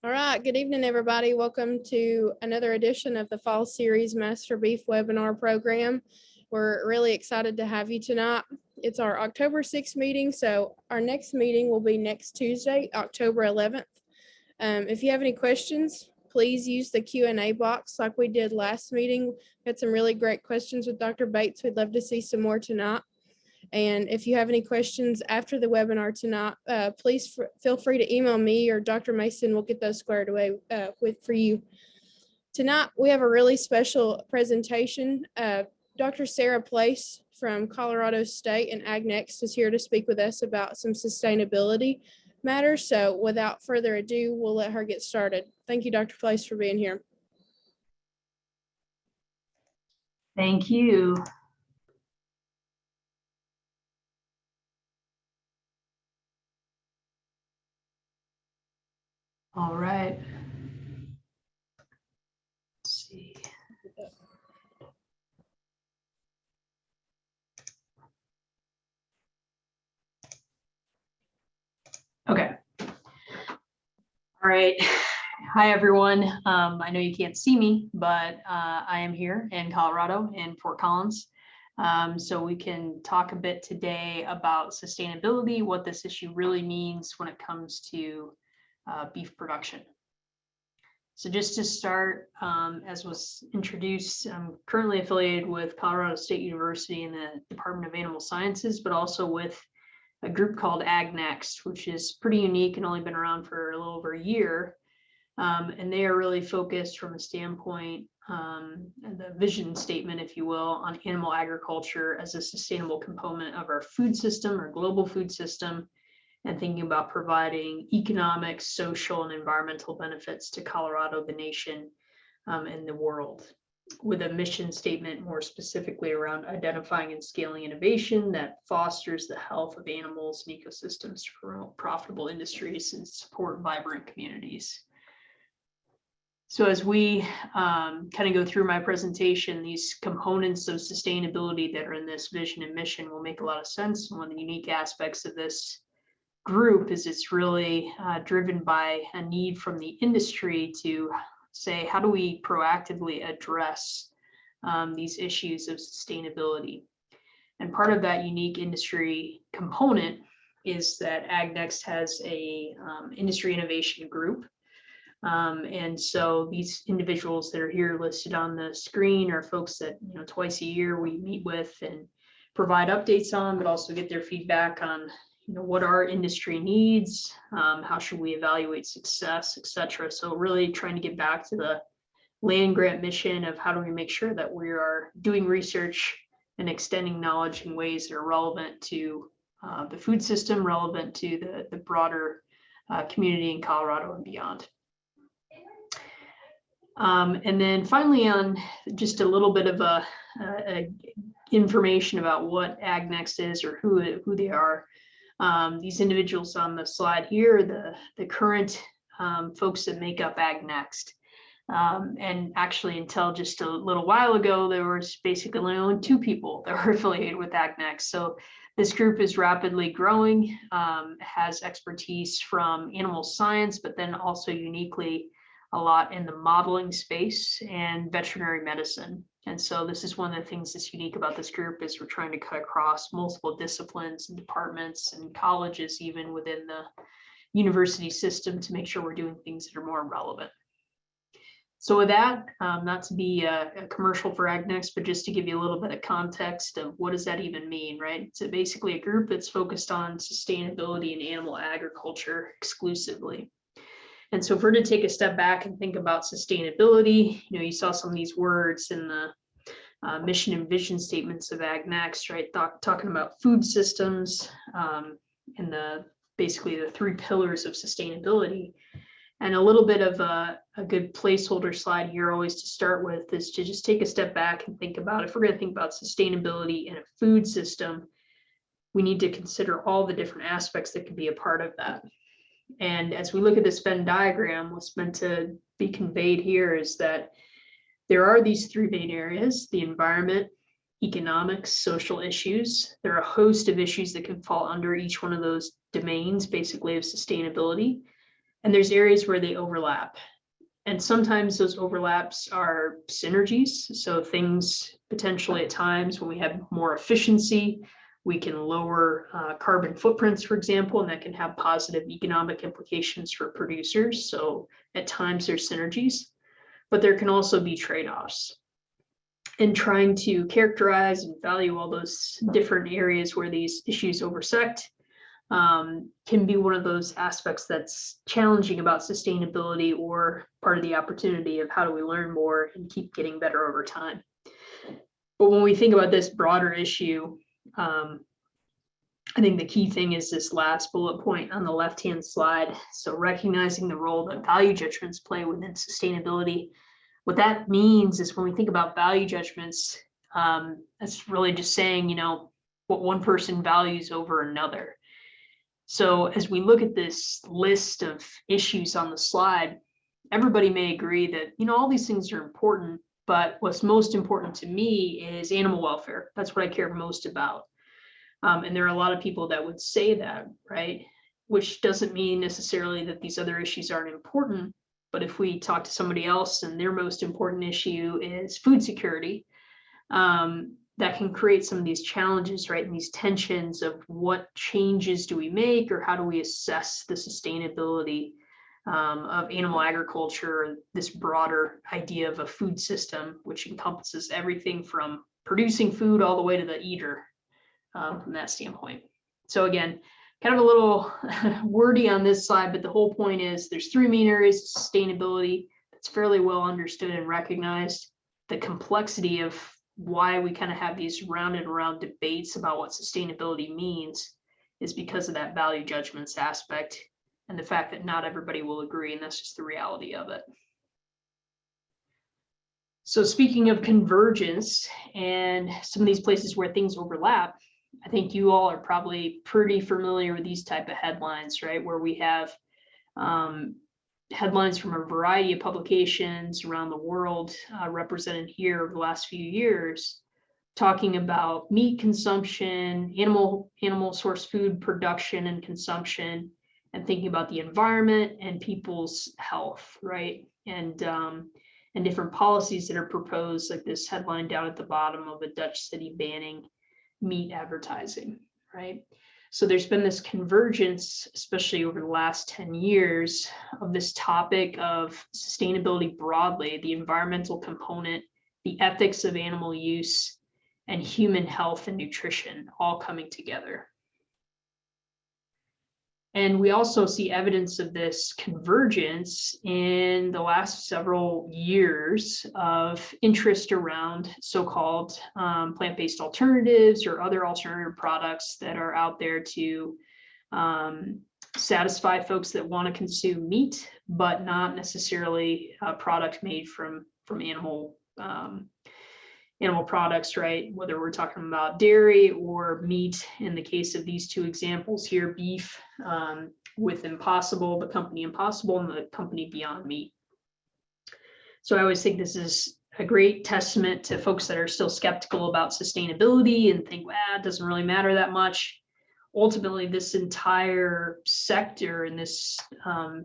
All right, good evening, everybody. Welcome to another edition of the Fall Series Master Beef webinar program. We're really excited to have you tonight. It's our October 6th meeting, so our next meeting will be next Tuesday, October 11th. If you have any questions, please use the Q&A box like we did last meeting. We had some really great questions with Dr. Bates. We'd love to see some more tonight. And if you have any questions after the webinar tonight, please feel free to email me or Dr. Mason. We'll get those squared away for you. Tonight, we have a really special presentation. Dr. Sara Place from Colorado State and AgNext is here to speak with us about some sustainability matters. So without further ado, we'll let her get started. Thank you, Dr. Place, for being here. Thank you. All right. Let's see. Okay. All right. Hi, everyone. I know you can't see me, but I am here in Colorado in Fort Collins. So we can talk a bit today about sustainability, what this issue really means when it comes to beef production. So just to start, as was introduced, I'm currently affiliated with Colorado State University in the Department of Animal Sciences, but also with a group called AgNext, which is pretty unique and only been around for a little over a year. And they are really focused from a standpoint, the vision statement, if you will, on animal agriculture as a sustainable component of our food system or global food system, and thinking about providing economic, social, and environmental benefits to Colorado, the nation, and the world, with a mission statement more specifically around identifying and scaling innovation that fosters the health of animals and ecosystems to promote profitable industries and support vibrant communities. So as we kind of go through my presentation, these components of sustainability that are in this vision and mission will make a lot of sense. One of the unique aspects of this group is it's really driven by a need from the industry to say, how do we proactively address these issues of sustainability? And part of that unique industry component is that AgNext has a industry innovation group. And so these individuals that are here listed on the screen are folks that, twice a year we meet with and provide updates on, but also get their feedback on what our industry needs, how should we evaluate success, et cetera. So really trying to get back to the land grant mission of how do we make sure that we are doing research and extending knowledge in ways that are relevant to the food system, relevant to the broader community in Colorado and beyond. And then finally, on just a little bit of a information about what AgNext is or who they are. These individuals on the slide here, the current folks that make up AgNext. And actually, until just a little while ago, there was basically only two people that were affiliated with AgNext. So this group is rapidly growing, has expertise from animal science, but then also uniquely a lot in the modeling space and veterinary medicine. And so this is one of the things that's unique about this group is we're trying to cut across multiple disciplines and departments and colleges, even within the university system, to make sure we're doing things that are more relevant. So with that, not to be a commercial for AgNext, but just to give you a little bit of context of what does that even mean, right? So basically a group that's focused on sustainability and animal agriculture exclusively. And so if we're to take a step back and think about sustainability, you saw some of these words in the mission and vision statements of AgNext, right? Talking about food systems and basically the three pillars of sustainability. And a little bit of a good placeholder slide here always to start with is to just take a step back and think about, if we're going to think about sustainability in a food system, we need to consider all the different aspects that could be a part of that. And as we look at this Venn diagram, what's meant to be conveyed here is that there are these three main areas: the environment, economics, social issues. There are a host of issues that can fall under each one of those domains, basically, of sustainability. And there's areas where they overlap. And sometimes those overlaps are synergies. So things potentially at times when we have more efficiency, we can lower carbon footprints, for example, and that can have positive economic implications for producers. So at times there's synergies, but there can also be trade-offs. And trying to characterize and value all those different areas where these issues intersect can be one of those aspects that's challenging about sustainability, or part of the opportunity of how do we learn more and keep getting better over time. But when we think about this broader issue, I think the key thing is this last bullet point on the left-hand slide. So recognizing the role that value judgments play within sustainability. What that means is when we think about value judgments, that's really just saying, you know, what one person values over another. So as we look at this list of issues on the slide, everybody may agree that, you know, all these things are important, but what's most important to me is animal welfare. That's what I care most about. And there are a lot of people that would say that, right? Which doesn't mean necessarily that these other issues aren't important. But if we talk to somebody else and their most important issue is food security, that can create some of these challenges, right? And these tensions of what changes do we make, or how do we assess the sustainability of animal agriculture, this broader idea of a food system, which encompasses everything from producing food all the way to the eater. From that standpoint. So again, kind of a little wordy on this slide, but the whole point is there's three main areas of sustainability that's fairly well understood and recognized. The complexity of why we kind of have these round and round debates about what sustainability means is because of that value judgments aspect and the fact that not everybody will agree, and that's just the reality of it. So speaking of convergence and some of these places where things overlap, I think you all are probably pretty familiar with these type of headlines, right? Where we have headlines from a variety of publications around the world represented here over the last few years, talking about meat consumption, animal source food production and consumption, and thinking about the environment and people's health, right? And different policies that are proposed, like this headline down at the bottom of a Dutch city banning meat advertising, right? So there's been this convergence, especially over the last 10 years, of this topic of sustainability broadly, the environmental component, the ethics of animal use, and human health and nutrition all coming together. And we also see evidence of this convergence in the last several years of interest around so-called plant-based alternatives or other alternative products that are out there to satisfy folks that want to consume meat, but not necessarily a product made from animal products, right? Whether we're talking about dairy or meat, in the case of these two examples here, beef with Impossible, the company Impossible, and the company Beyond Meat. So I always think this is a great testament to folks that are still skeptical about sustainability and think, well, it doesn't really matter that much. Ultimately, this entire sector and this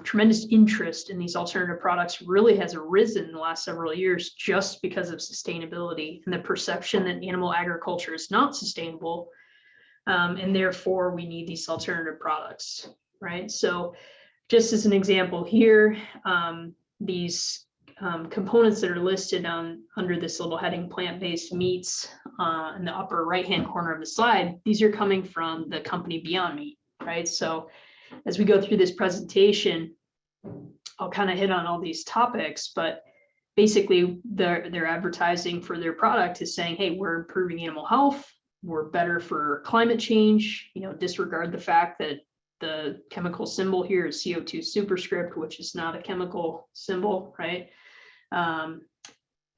tremendous interest in these alternative products really has arisen in the last several years just because of sustainability and the perception that animal agriculture is not sustainable, and therefore we need these alternative products, right? So just as an example here, these components that are listed under this little heading plant-based meats in the upper right-hand corner of the slide, these are coming from the company Beyond Meat, right? So as we go through this presentation, I'll kind of hit on all these topics, but basically their advertising for their product is saying, hey, we're improving animal health, we're better for climate change, you know, disregard the fact that the chemical symbol here is CO2 superscript, which is not a chemical symbol, right?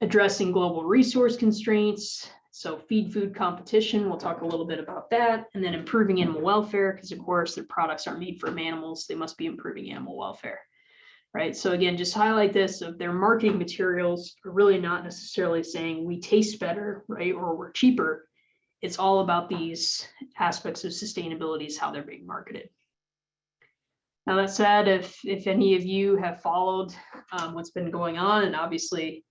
Addressing global resource constraints, so feed food competition, we'll talk a little bit about that, and then improving animal welfare, because of course their products aren't made from animals, they must be improving animal welfare, right? So again, just highlight this, of their marketing materials are really not necessarily saying we taste better, right, or we're cheaper. It's all about these aspects of sustainability is how they're being marketed. Now that said, if any of you have followed what's been going on, and obviously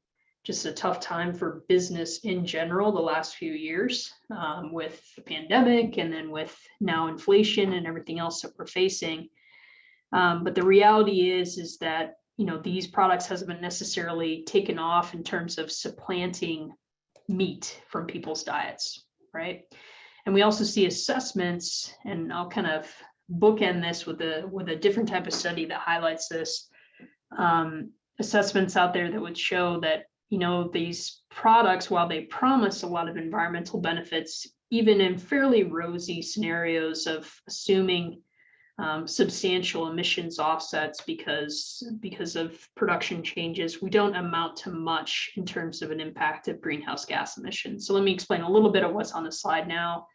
just a tough time for business in general the last few years with the pandemic and then with now inflation and everything else that we're facing. But the reality is that, you know, these products hasn't necessarily taken off in terms of supplanting meat from people's diets, right? And we also see assessments, and I'll kind of bookend this with a different type of study that highlights this. Assessments out there that would show that, you know, these products, while they promise a lot of environmental benefits, even in fairly rosy scenarios of assuming substantial emissions offsets because of production changes, we don't amount to much in terms of an impact of greenhouse gas emissions. So let me explain a little bit of what's on the slide now.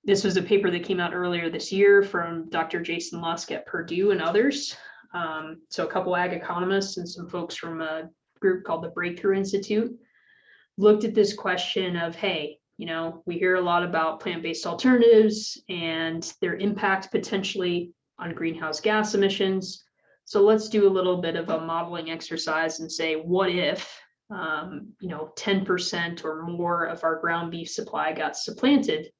This was a paper that came out earlier this year from Dr. Jason Lusk at Purdue and others. So a couple ag economists and some folks from a group called the Breakthrough Institute looked at this question of, hey, you know, we hear a lot about plant-based alternatives and their impact potentially on greenhouse gas emissions. So let's do a little bit of a modeling exercise and say, what if, you know, 10% or more of our ground beef supply got supplanted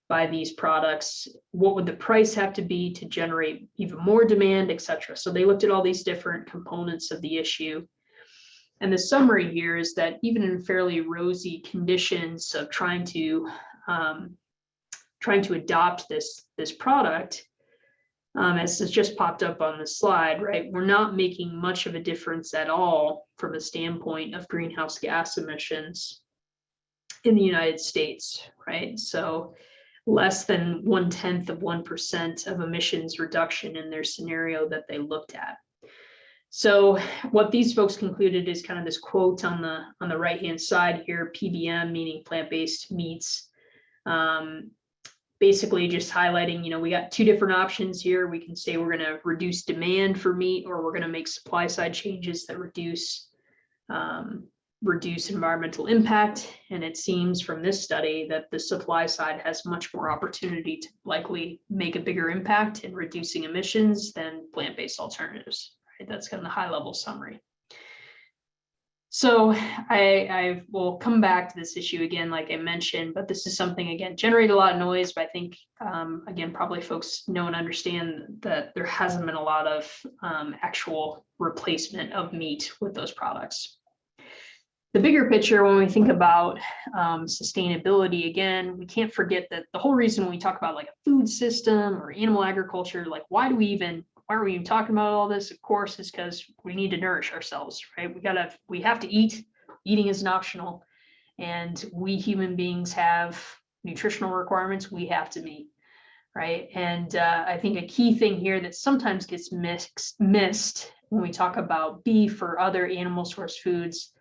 by these products? What would the price have to be to generate even more demand, et cetera? So they looked at all these different components of the issue. And the summary here is that even in fairly rosy conditions of trying to adopt this product, as has just popped up on the slide, right, we're not making much of a difference at all from a standpoint of greenhouse gas emissions in the United States, right? So less than 0.1% of emissions reduction in their scenario that they looked at. So what these folks concluded is kind of this quote on the right-hand side here, PBM, meaning plant-based meats. Basically just highlighting, you know, we got two different options here. We can say we're going to reduce demand for meat, or we're going to make supply side changes that reduce environmental impact. And it seems from this study that the supply side has much more opportunity to likely make a bigger impact in reducing emissions than plant-based alternatives. Right? That's kind of the high level summary. So I will come back to this issue again, like I mentioned, but this is something, again, generated a lot of noise, but I think, again, probably folks know and understand that there hasn't been a lot of actual replacement of meat with those products. The bigger picture, when we think about sustainability, again, we can't forget that the whole reason when we talk about like a food system or animal agriculture, like why are we even talking about all this? Of course, is because we need to nourish ourselves, right? We have to eat. Eating isn't optional, and we human beings have nutritional requirements we have to meet, right? And I think a key thing here that sometimes gets missed when we talk about beef or other animal source foods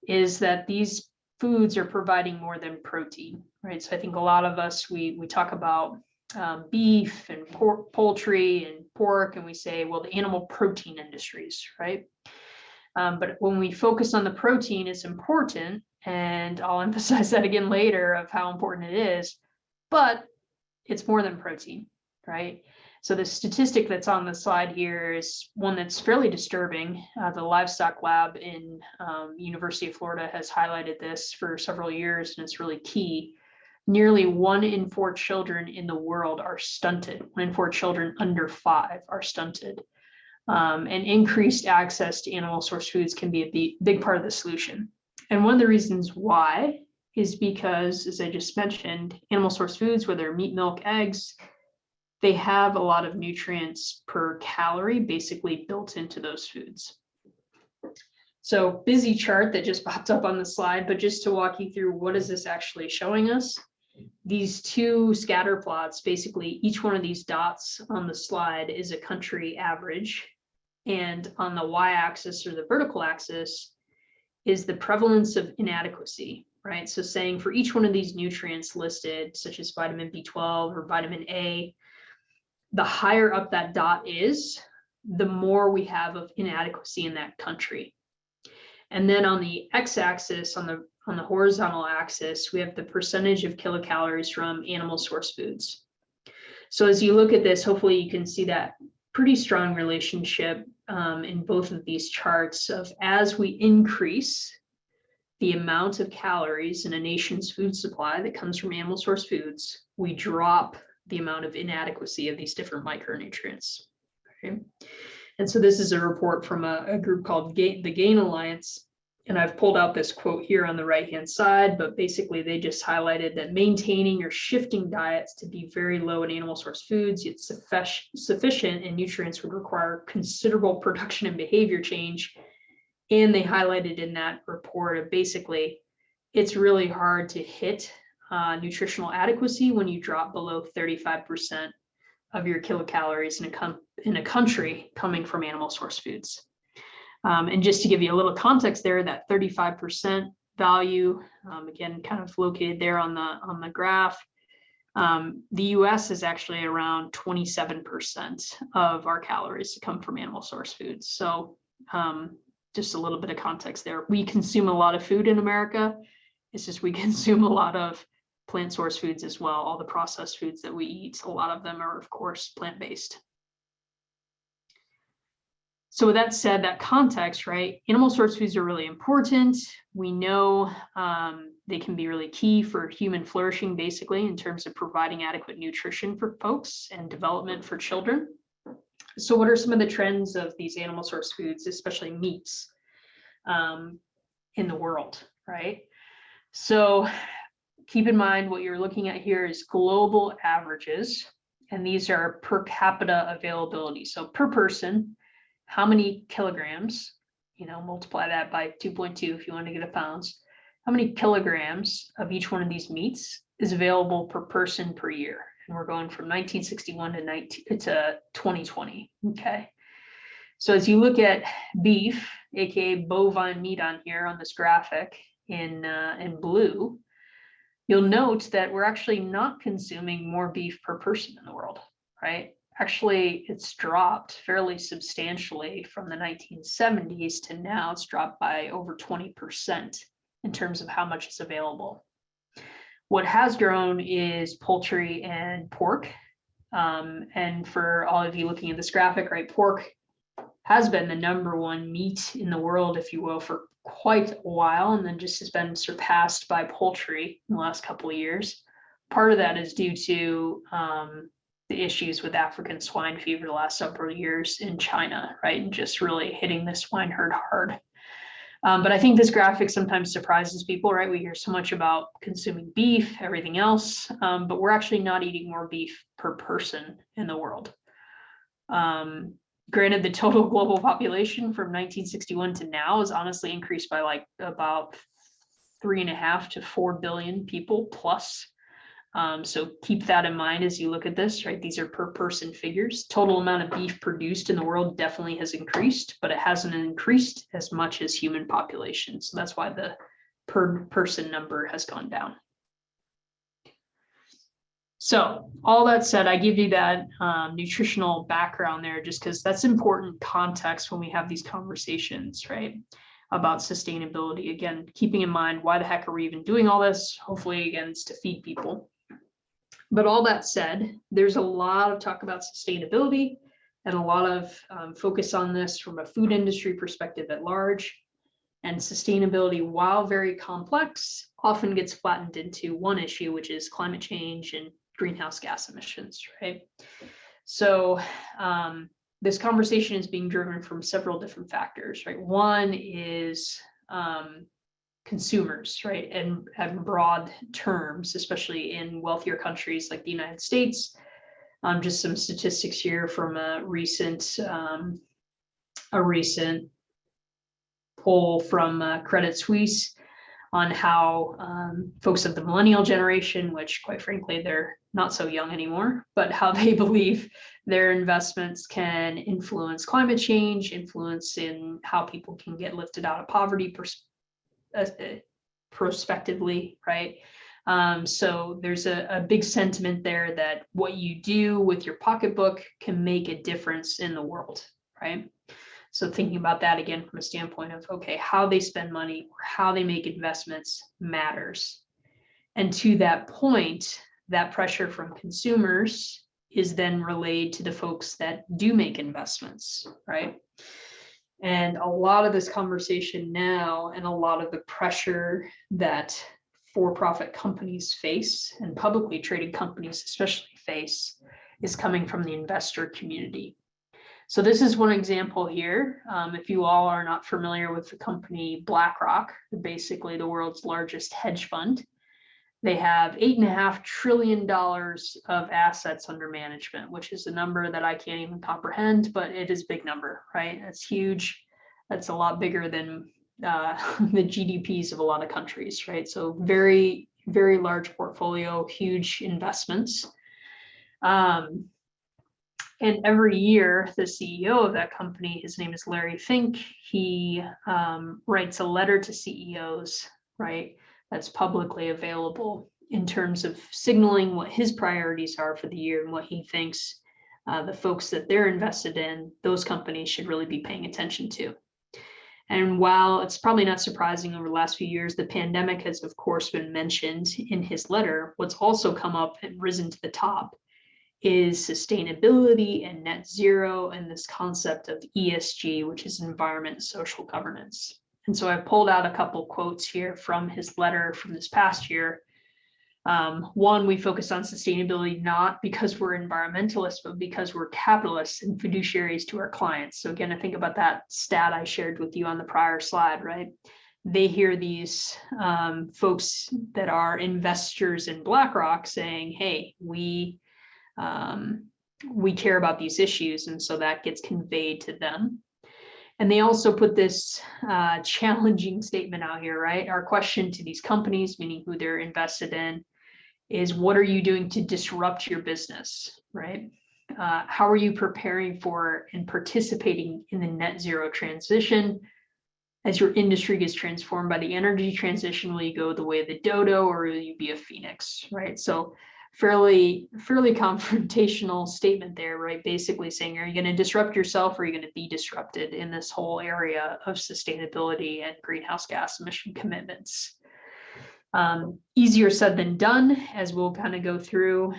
is that these foods are providing more than protein, right? So I think a lot of us, we talk about beef and poultry and pork, and we say, well, the animal protein industries, right? But when we focus on the protein, it's important, and I'll emphasize that again later of how important it is, but it's more than protein, right? So the statistic that's on the slide here is one that's fairly disturbing. The livestock lab in University of Florida has highlighted this for several years, and it's really key. Nearly 1 in 4 children in the world are stunted. 1 in 4 children under 5 are stunted. And increased access to animal source foods can be a big part of the solution. And one of the reasons why is because, as I just mentioned, animal source foods, whether meat, milk, eggs, they have a lot of nutrients per calorie basically built into those foods. So busy chart that just popped up on the slide, but just to walk you through what is this actually showing us? These two scatter plots, basically each one of these dots on the slide is a country average. And on the y-axis or the vertical axis is the prevalence of inadequacy, right? So saying for each one of these nutrients listed, such as vitamin B12 or vitamin A, the higher up that dot is, the more we have of inadequacy in that country. And then on the x-axis, on the horizontal axis, we have the percentage of kilocalories from animal source foods. So as you look at this, hopefully you can see that pretty strong relationship in both of these charts of as we increase the amount of calories in a nation's food supply that comes from animal source foods, we drop the amount of inadequacy of these different micronutrients. Okay? And so this is a report from a group called the Gain Alliance. And I've pulled out this quote here on the right-hand side, but basically they just highlighted that maintaining or shifting diets to be very low in animal source foods, yet sufficient in nutrients would require considerable production and behavior change. And they highlighted in that report of basically, it's really hard to hit nutritional adequacy when you drop below 35% of your kilocalories in a country coming from animal source foods. And just to give you a little context there, that 35% value, again, kind of located there on the graph, the US is actually around 27% of our calories come from animal source foods. So just a little bit of context there. We consume a lot of food in America. It's just we consume a lot of plant source foods as well. All the processed foods that we eat, a lot of them are, of course, plant-based. So with that said, that context, right, animal source foods are really important. We know they can be really key for human flourishing, basically, in terms of providing adequate nutrition for folks and development for children. So what are some of the trends of these animal source foods, especially meats, in the world, right? So keep in mind what you're looking at here is global averages, and these are per capita availability. So per person, how many kilograms, multiply that by 2.2 if you want to get a pounds, how many kilograms of each one of these meats is available per person per year? And we're going from 1961 to 2020, okay? So as you look at beef, AKA bovine meat on here on this graphic in blue, you'll note that we're actually not consuming more beef per person in the world, right? Actually, it's dropped fairly substantially from the 1970s to now. It's dropped by over 20% in terms of how much is available. What has grown is poultry and pork. And for all of you looking at this graphic, right, pork has been the #1 meat in the world, if you will, for quite a while, and then just has been surpassed by poultry in the last couple of years. Part of that is due to the issues with African swine fever the last several years in China, right? And just really hitting the swine herd hard. But I think this graphic sometimes surprises people, right? We hear so much about consuming beef, everything else, but we're actually not eating more beef per person in the world. Granted, the total global population from 1961 to now has honestly increased by like about 3.5 to 4 billion people plus. So keep that in mind as you look at this, right? These are per person figures. Total amount of beef produced in the world definitely has increased, but it hasn't increased as much as human population. So that's why the per person number has gone down. So all that said, I give you that nutritional background there just because that's important context when we have these conversations, right? About sustainability. Again, keeping in mind, why the heck are we even doing all this? Hopefully, again, it's to feed people. But all that said, there's a lot of talk about sustainability and a lot of focus on this from a food industry perspective at large. And sustainability, while very complex, often gets flattened into one issue, which is climate change and greenhouse gas emissions, right? So this conversation is being driven from several different factors, right? One is consumers, right? And broad terms, especially in wealthier countries like the United States. Just some statistics here from a recent poll from Credit Suisse on how folks of the millennial generation, which quite frankly, they're not so young anymore, but how they believe their investments can influence climate change, influence in how people can get lifted out of poverty prospectively, right? So there's a big sentiment there that what you do with your pocketbook can make a difference in the world, right? So thinking about that again from a standpoint of, okay, how they spend money or how they make investments matters. And to that point, that pressure from consumers is then relayed to the folks that do make investments, right? And a lot of this conversation now and a lot of the pressure that for-profit companies face and publicly traded companies especially face is coming from the investor community. So this is one example here. If you all are not familiar with the company BlackRock, basically the world's largest hedge fund, they have $8.5 trillion of assets under management, which is a number that I can't even comprehend, but it is a big number, right? That's huge. That's a lot bigger than the GDPs of a lot of countries, right? So very, very large portfolio, huge investments. And every year, the CEO of that company, his name is Larry Fink, he writes a letter to CEOs, right? That's publicly available in terms of signaling what his priorities are for the year and what he thinks the folks that they're invested in, those companies should really be paying attention to. And while it's probably not surprising over the last few years, the pandemic has of course been mentioned in his letter, what's also come up and risen to the top is sustainability and net zero and this concept of ESG, which is environment and social governance. And so I've pulled out a couple quotes here from his letter from this past year. One, we focus on sustainability not because we're environmentalists, but because we're capitalists and fiduciaries to our clients. So again, I think about that stat I shared with you on the prior slide, right? They hear these folks that are investors in BlackRock saying, hey, we care about these issues. And so that gets conveyed to them. And they also put this challenging statement out here, right? Our question to these companies, meaning who they're invested in, is what are you doing to disrupt your business, right? How are you preparing for and participating in the net zero transition? As your industry gets transformed by the energy transition, will you go the way of the dodo or will you be a phoenix, right? So fairly confrontational statement there, right? Basically saying, are you going to disrupt yourself or are you going to be disrupted in this whole area of sustainability and greenhouse gas emission commitments? Easier said than done, as we'll kind of go through.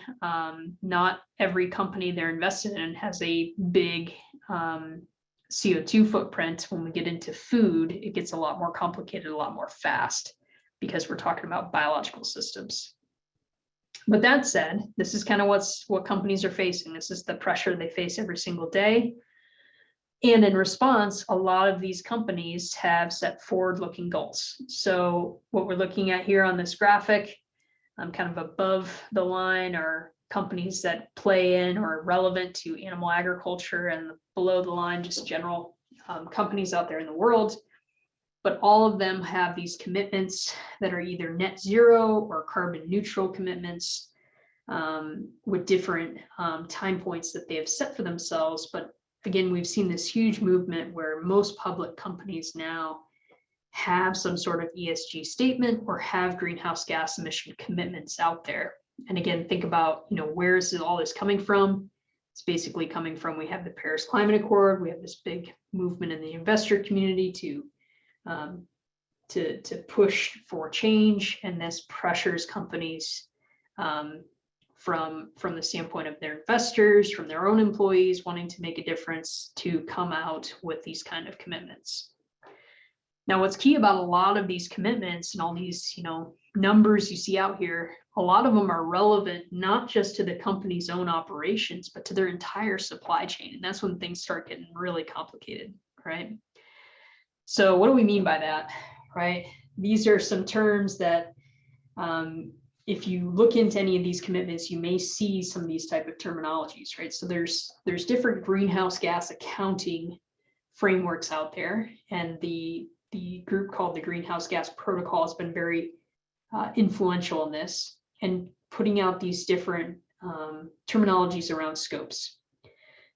Not every company they're invested in has a big CO2 footprint. When we get into food, it gets a lot more complicated, a lot more fast, because we're talking about biological systems. But that said, this is kind of what companies are facing. This is the pressure they face every single day. And in response, a lot of these companies have set forward-looking goals. So what we're looking at here on this graphic, kind of above the line are companies that play in or are relevant to animal agriculture, and below the line, just general companies out there in the world. But all of them have these commitments that are either net zero or carbon neutral commitments with different time points that they have set for themselves. But again, we've seen this huge movement where most public companies now have some sort of ESG statement or have greenhouse gas emission commitments out there. And again, think about, where is all this coming from? It's basically coming from, we have the Paris Climate Accord, we have this big movement in the investor community to push for change, and this pressures companies from the standpoint of their investors, from their own employees wanting to make a difference, to come out with these kind of commitments. Now, what's key about a lot of these commitments and all these, numbers you see out here, a lot of them are relevant not just to the company's own operations, but to their entire supply chain. And that's when things start getting really complicated, right? So what do we mean by that, right? These are some terms that if you look into any of these commitments, you may see some of these type of terminologies, right? So there's different greenhouse gas accounting frameworks out there, and the group called the Greenhouse Gas Protocol has been very influential in this and putting out these different terminologies around scopes.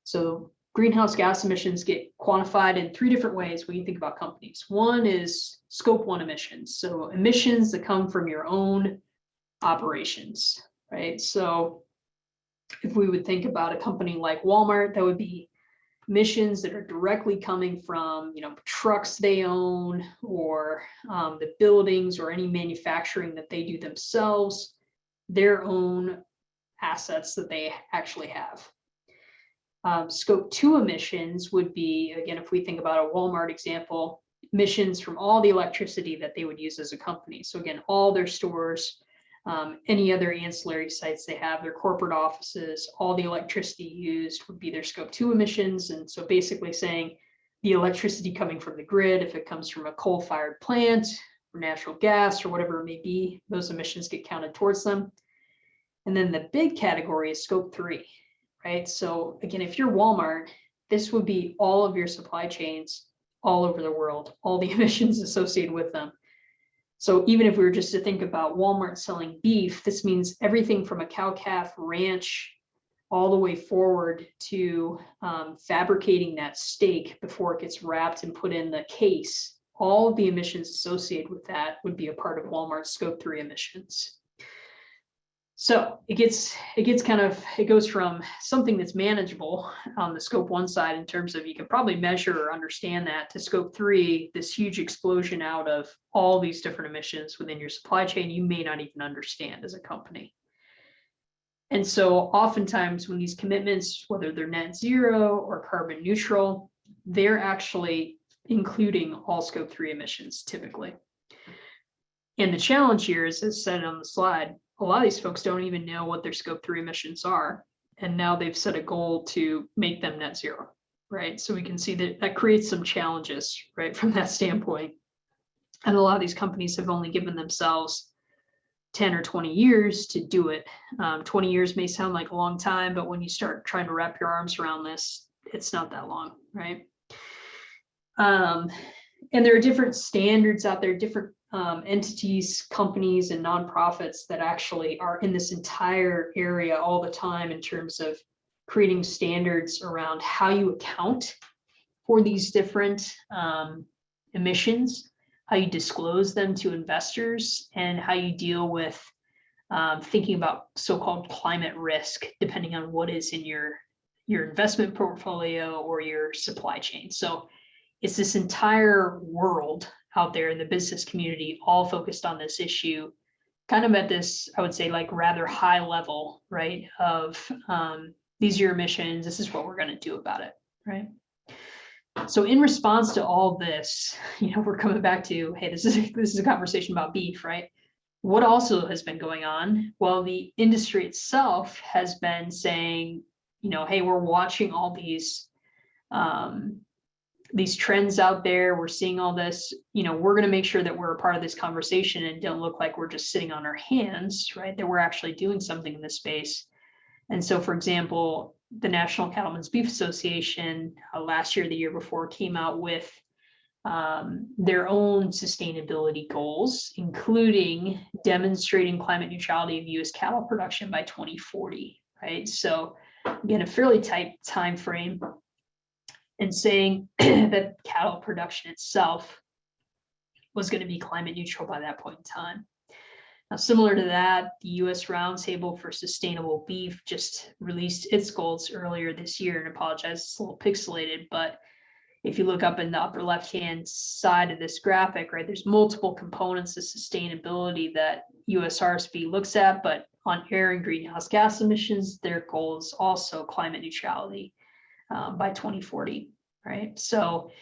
So greenhouse gas emissions get quantified in 3 different ways when you think about companies. One is scope 1 emissions. So emissions that come from your own operations, right? So if we would think about a company like Walmart, that would be emissions that are directly coming from, trucks they own, or the buildings or any manufacturing that they do themselves, their own assets that they actually have. Scope 2 emissions would be, again, if we think about a Walmart example, emissions from all the electricity that they would use as a company. So again, all their stores, any other ancillary sites they have, their corporate offices, all the electricity used would be their Scope 2 emissions. And so basically saying the electricity coming from the grid, if it comes from a coal-fired plant or natural gas or whatever it may be, those emissions get counted towards them. And then the big category is Scope 3. Right? So again, if you're Walmart, this would be all of your supply chains all over the world, all the emissions associated with them. So even if we were just to think about Walmart selling beef, this means everything from a cow-calf ranch all the way forward to fabricating that steak before it gets wrapped and put in the case. All of the emissions associated with that would be a part of Walmart's Scope 3 emissions. So it goes from something that's manageable on the Scope 1 side in terms of you can probably measure or understand that, to Scope 3, this huge explosion out of all these different emissions within your supply chain you may not even understand as a company. And so oftentimes when these commitments, whether they're net zero or carbon neutral, they're actually including all Scope 3 emissions typically. And the challenge here is, as said on the slide, a lot of these folks don't even know what their Scope 3 emissions are. And now they've set a goal to make them net zero, right? So we can see that creates some challenges, right, from that standpoint. And a lot of these companies have only given themselves 10 or 20 years to do it. 20 years may sound like a long time, but when you start trying to wrap your arms around this, it's not that long, right? And there are different standards out there, different entities, companies, and nonprofits that actually are in this entire area all the time in terms of creating standards around how you account for these different emissions, how you disclose them to investors, and how you deal with thinking about so-called climate risk, depending on what is in your investment portfolio or your supply chain. So it's this entire world out there in the business community, all focused on this issue, kind of at this, I would say, like rather high level, right? Of these are your emissions, this is what we're going to do about it, right? So in response to all this, we're coming back to, hey, this is a conversation about beef, right? What also has been going on? Well, the industry itself has been saying, hey, we're watching all these trends out there. We're seeing all this, we're going to make sure that we're a part of this conversation and don't look like we're just sitting on our hands, right? That we're actually doing something in this space. And so, for example, the National Cattlemen's Beef Association last year, the year before, came out with their own sustainability goals, including demonstrating climate neutrality of U.S. cattle production by 2040, right? So again, a fairly tight time frame, and saying that cattle production itself was going to be climate neutral by that point in time. Now, similar to that, the U.S. Roundtable for Sustainable Beef just released its goals earlier this year, and apologize, it's a little pixelated, but if you look up in the upper left-hand side of this graphic, right, there's multiple components of sustainability that USRSB looks at, but on air and greenhouse gas emissions, their goal is also climate neutrality by 2040, right? So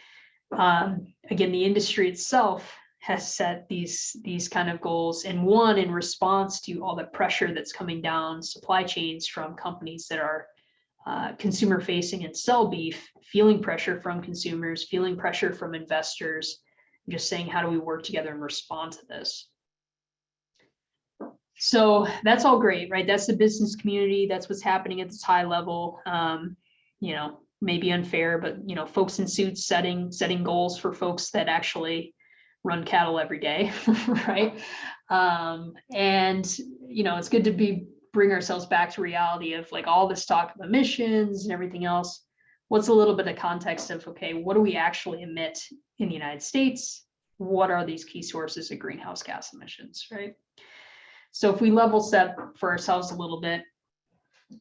again, the industry itself has set these kind of goals, and one in response to all the pressure that's coming down supply chains from companies that are consumer facing and sell beef, feeling pressure from consumers, feeling pressure from investors, just saying, how do we work together and respond to this? So that's all great, right? That's the business community. That's what's happening at this high level. Maybe unfair, but folks in suits setting goals for folks that actually run cattle every day, right? And it's good to bring ourselves back to reality of like all this talk of emissions and everything else. What's a little bit of context of, okay, what do we actually emit in the United States? What are these key sources of greenhouse gas emissions, right? So if we level set for ourselves a little bit,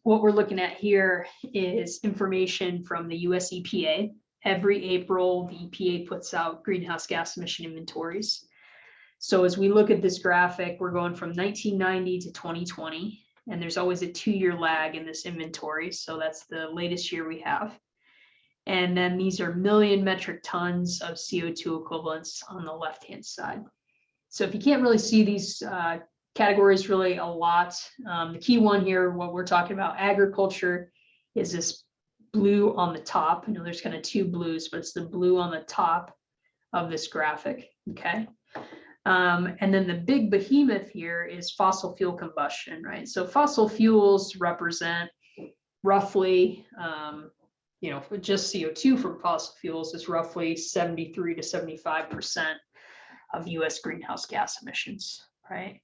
what we're looking at here is information from the US EPA. Every April, the EPA puts out greenhouse gas emission inventories. So as we look at this graphic, we're going from 1990 to 2020. and there's always a 2-year lag in this inventory. So that's the latest year we have. And then these are million metric tons of CO2 equivalents on the left-hand side. So if you can't really see these categories really a lot, the key one here, what we're talking about, agriculture, is this blue on the top. I know there's kind of two blues, but it's the blue on the top of this graphic, okay? And then the big behemoth here is fossil fuel combustion, right? So fossil fuels represent roughly, just CO2 from fossil fuels is roughly 73 to 75% of US greenhouse gas emissions, right?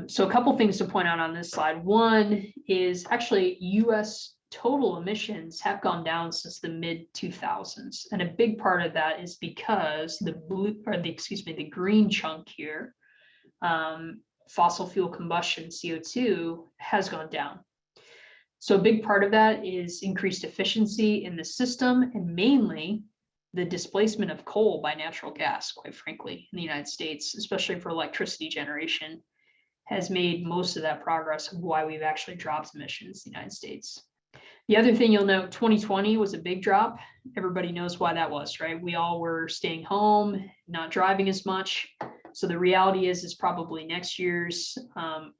So a couple things to point out on this slide. One is actually US total emissions have gone down since the mid 2000s. And a big part of that is because the green chunk here, fossil fuel combustion CO2 has gone down. So a big part of that is increased efficiency in the system, and mainly the displacement of coal by natural gas, quite frankly, in the United States, especially for electricity generation, has made most of that progress of why we've actually dropped emissions in the United States. The other thing you'll note, 2020 was a big drop. Everybody knows why that was, right? We all were staying home, not driving as much. So the reality is probably next year's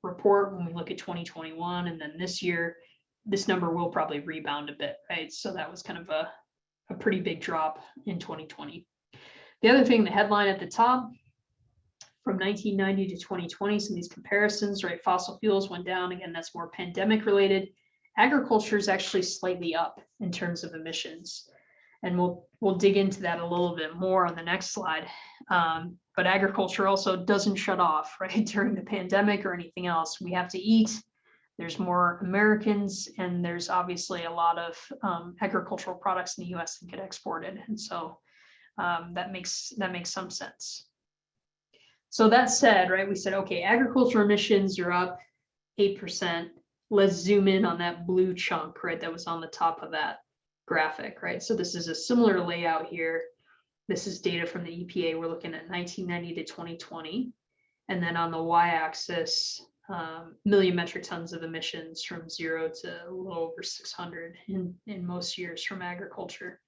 report, when we look at 2021 and then this year, this number will probably rebound a bit, right? So that was kind of a pretty big drop in 2020. The other thing, the headline at the top, from 1990 to 2020, some of these comparisons, right? Fossil fuels went down. Again, that's more pandemic related. Agriculture is actually slightly up in terms of emissions. And we'll dig into that a little bit more on the next slide. But agriculture also doesn't shut off, right? During the pandemic or anything else. We have to eat. There's more Americans, and there's obviously a lot of agricultural products in the US that get exported. And so that makes some sense. So that said, right, we said, okay, agricultural emissions are up 8%. Let's zoom in on that blue chunk, right, that was on the top of that graphic, right? So this is a similar layout here. This is data from the EPA. We're looking at 1990 to 2020. And then on the y-axis, million metric tons of emissions from 0 to a little over 600 in most years from agriculture.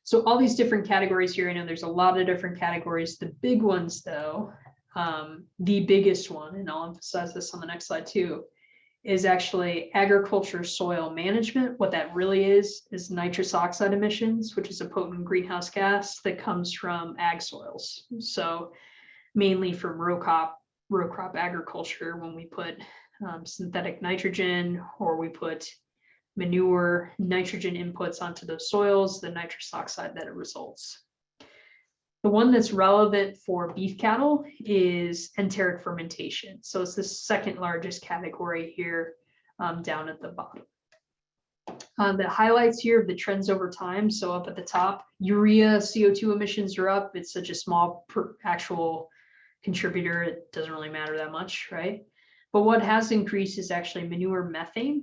So all these different categories here, I know there's a lot of different categories. The big ones though, the biggest one, and I'll emphasize this on the next slide too, is actually agriculture soil management. What that really is nitrous oxide emissions, which is a potent greenhouse gas that comes from ag soils. So mainly from row crop agriculture, when we put synthetic nitrogen or we put manure nitrogen inputs onto those soils, the nitrous oxide that it results. The one that's relevant for beef cattle is enteric fermentation. So it's the second largest category here down at the bottom. The highlights here of the trends over time. So up at the top, urea CO2 emissions are up. It's such a small actual contributor, it doesn't really matter that much, right? But what has increased is actually manure methane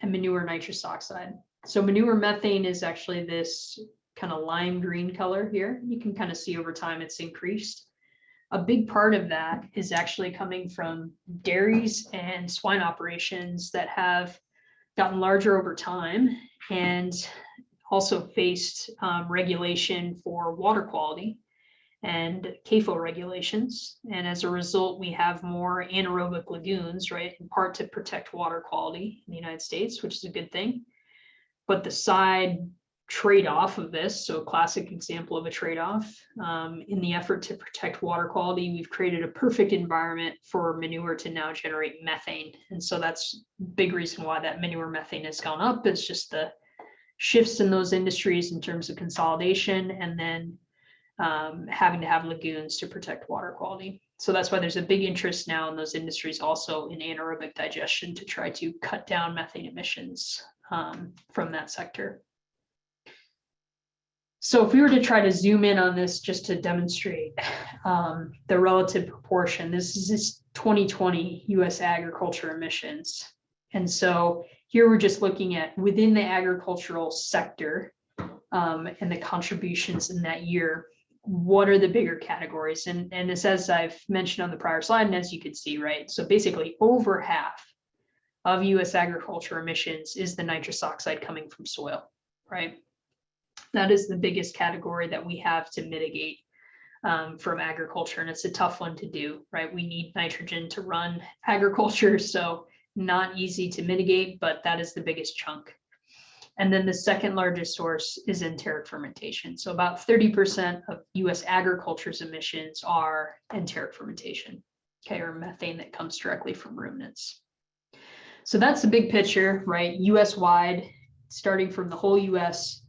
and manure nitrous oxide. So manure methane is actually this kind of lime green color here. You can kind of see over time it's increased. A big part of that is actually coming from dairies and swine operations that have gotten larger over time and also faced regulation for water quality and CAFO regulations. And as a result, we have more anaerobic lagoons, right, in part to protect water quality in the United States, which is a good thing. But the side trade-off of this, so a classic example of a trade-off, in the effort to protect water quality, we've created a perfect environment for manure to now generate methane. And so that's a big reason why that manure methane has gone up. It's just the shifts in those industries in terms of consolidation, and then having to have lagoons to protect water quality. So that's why there's a big interest now in those industries also in anaerobic digestion to try to cut down methane emissions from that sector. So if we were to try to zoom in on this just to demonstrate the relative proportion, this is 2020 US agriculture emissions. And so here we're just looking at within the agricultural sector and the contributions in that year. What are the bigger categories? And it's as I've mentioned on the prior slide, and as you can see, right? So basically over half of US agriculture emissions is the nitrous oxide coming from soil, right? That is the biggest category that we have to mitigate from agriculture, and it's a tough one to do, right? We need nitrogen to run agriculture, so not easy to mitigate, but that is the biggest chunk. And then the second largest source is enteric fermentation. So about 30% of US agriculture's emissions are enteric fermentation, okay, or methane that comes directly from ruminants. So that's the big picture, right? US wide, starting from the whole US.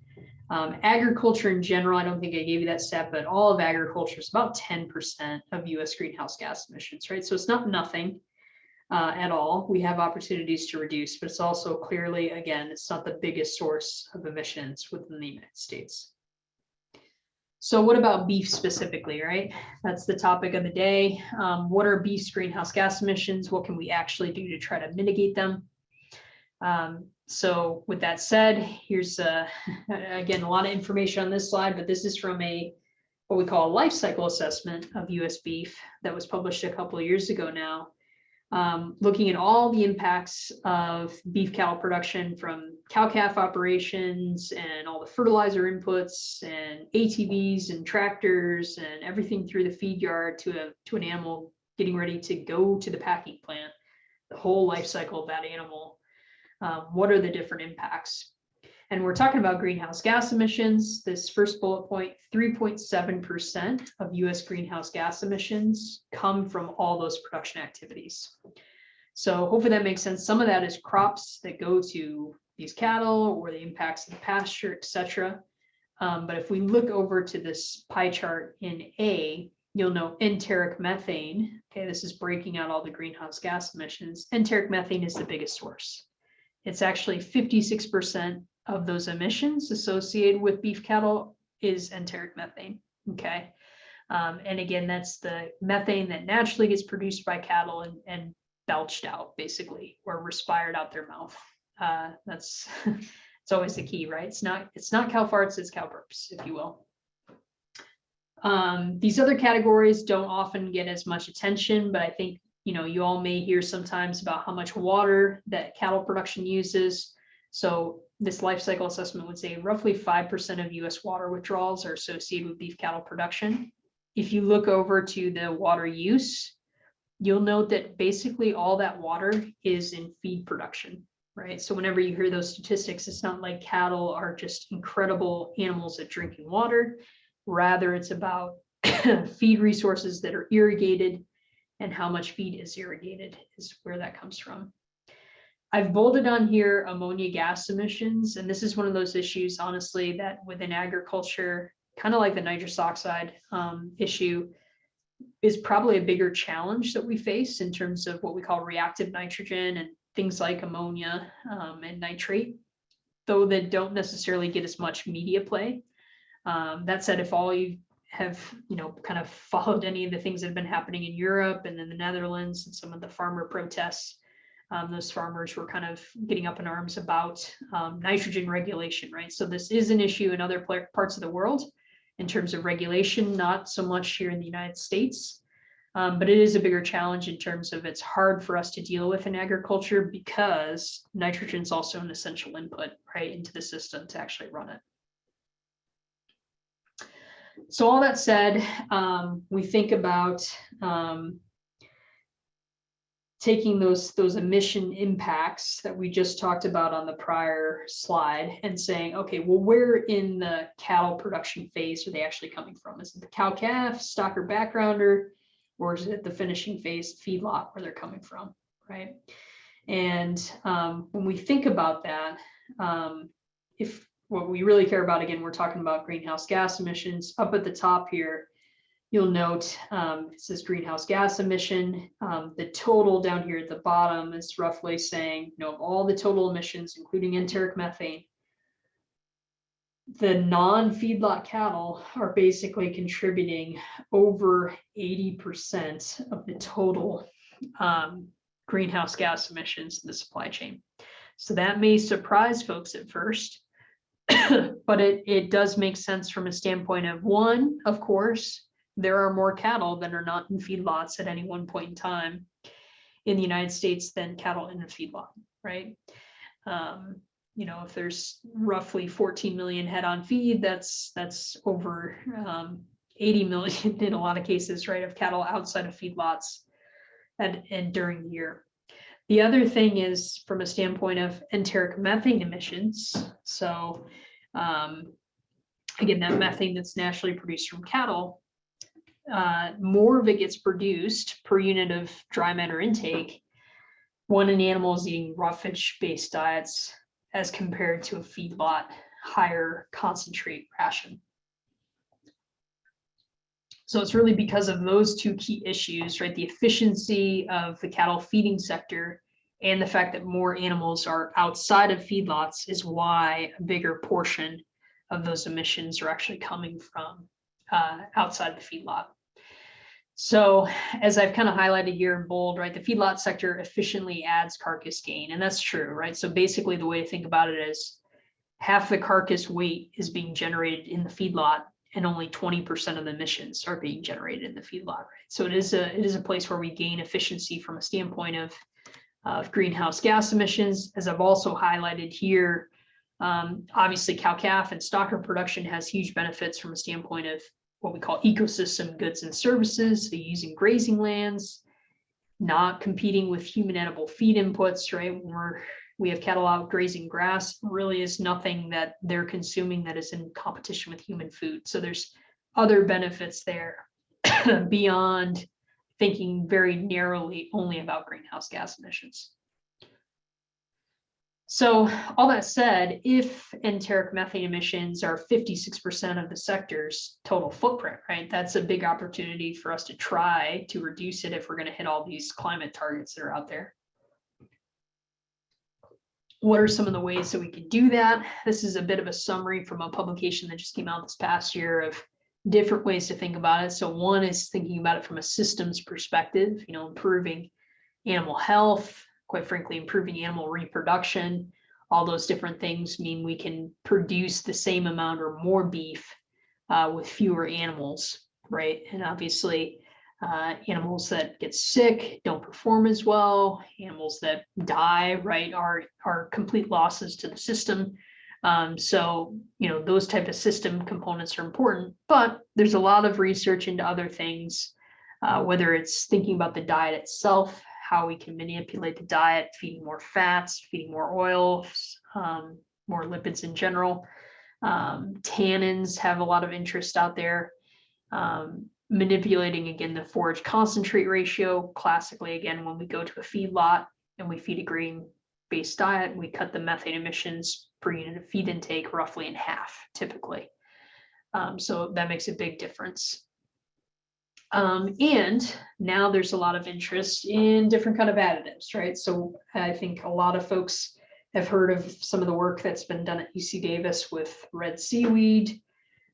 Agriculture in general, I don't think I gave you that stat, but all of agriculture is about 10% of US greenhouse gas emissions, right? So it's not nothing at all. We have opportunities to reduce, but it's also clearly, again, it's not the biggest source of emissions within the United States. So what about beef specifically, right? That's the topic of the day. What are beef's greenhouse gas emissions? What can we actually do to try to mitigate them? So with that said, here's again, a lot of information on this slide, but this is from what we call a life cycle assessment of US beef that was published a couple of years ago now, looking at all the impacts of beef cattle production from cow-calf operations and all the fertilizer inputs and ATVs and tractors and everything through the feed yard to an animal getting ready to go to the packing plant, the whole life cycle of that animal. What are the different impacts? And we're talking about greenhouse gas emissions. This first bullet point, 3.7% of US greenhouse gas emissions come from all those production activities. So hopefully that makes sense. Some of that is crops that go to these cattle or the impacts of the pasture, et cetera. But if we look over to this pie chart in A, you'll know enteric methane. Okay, this is breaking out all the greenhouse gas emissions. Enteric methane is the biggest source. It's actually 56% of those emissions associated with beef cattle is enteric methane, okay? And again, that's the methane that naturally gets produced by cattle and belched out, basically, or respired out their mouth. That's it's always the key, right? It's not cow farts, it's cow burps, if you will. These other categories don't often get as much attention, but I think you all may hear sometimes about how much water that cattle production uses. So this life cycle assessment would say roughly 5% of US water withdrawals are associated with beef cattle production. If you look over to the water use, you'll note that basically all that water is in feed production, right? So whenever you hear those statistics, it's not like cattle are just incredible animals at drinking water. Rather, it's about feed resources that are irrigated, and how much feed is irrigated is where that comes from. I've bolded on here ammonia gas emissions, and this is one of those issues, honestly, that within agriculture, kind of like the nitrous oxide issue, is probably a bigger challenge that we face in terms of what we call reactive nitrogen and things like ammonia and nitrate, though they don't necessarily get as much media play. That said, if all you have kind of followed any of the things that have been happening in Europe and in the Netherlands and some of the farmer protests, those farmers were kind of getting up in arms about nitrogen regulation, right? So this is an issue in other parts of the world in terms of regulation, not so much here in the United States, but it is a bigger challenge in terms of it's hard for us to deal with in agriculture because nitrogen is also an essential input, right, into the system to actually run it. So all that said, we think about taking those emission impacts that we just talked about on the prior slide and saying, okay, well, where in the cattle production phase are they actually coming from? Is it the cow-calf, stocker backgrounder, or is it the finishing phase feedlot where they're coming from, right? And when we think about that, if what we really care about, again, we're talking about greenhouse gas emissions. Up at the top here, you'll note it says greenhouse gas emission. The total down here at the bottom is roughly saying, of all the total emissions, including enteric methane, the non-feedlot cattle are basically contributing over 80% of the total greenhouse gas emissions in the supply chain. So that may surprise folks at first, but it does make sense from a standpoint of, one, of course, there are more cattle that are not in feedlots at any one point in time. in the United States than cattle in a feedlot, right? If there's roughly 14 million head on feed, that's over 80 million in a lot of cases, right, of cattle outside of feedlots and during the year. The other thing is from a standpoint of enteric methane emissions. So again, that methane that's naturally produced from cattle, more of it gets produced per unit of dry matter intake when an animal is eating roughage-based diets as compared to a feedlot higher concentrate ration. So it's really because of those two key issues, right? The efficiency of the cattle feeding sector and the fact that more animals are outside of feedlots is why a bigger portion of those emissions are actually coming from outside of the feedlot. So as I've kind of highlighted here in bold, right, the feedlot sector efficiently adds carcass gain, and that's true, right? So basically the way to think about it is half the carcass weight is being generated in the feedlot and only 20% of the emissions are being generated in the feedlot, right? So it is a place where we gain efficiency from a standpoint of greenhouse gas emissions. As I've also highlighted here, obviously cow-calf and stocker production has huge benefits from a standpoint of what we call ecosystem goods and services, so using grazing lands, not competing with human edible feed inputs, right? When we have cattle out grazing grass, really is nothing that they're consuming that is in competition with human food. So there's other benefits there beyond thinking very narrowly only about greenhouse gas emissions. So all that said, if enteric methane emissions are 56% of the sector's total footprint, right, that's a big opportunity for us to try to reduce it if we're going to hit all these climate targets that are out there. What are some of the ways that we could do that? This is a bit of a summary from a publication that just came out this past year of different ways to think about it. So one is thinking about it from a systems perspective, improving animal health, quite frankly, improving animal reproduction. All those different things mean we can produce the same amount or more beef with fewer animals, right? And obviously, animals that get sick don't perform as well. Animals that die, right, are complete losses to the system. So, those type of system components are important, but there's a lot of research into other things, whether it's thinking about the diet itself, how we can manipulate the diet, feeding more fats, feeding more oils, more lipids in general. Tannins have a lot of interest out there. Manipulating, again, the forage concentrate ratio. Classically, again, when we go to a feedlot and we feed a grain-based diet, we cut the methane emissions per unit of feed intake roughly in half, typically. So that makes a big difference. And now there's a lot of interest in different kind of additives, right? So I think a lot of folks have heard of some of the work that's been done at UC Davis with red seaweed.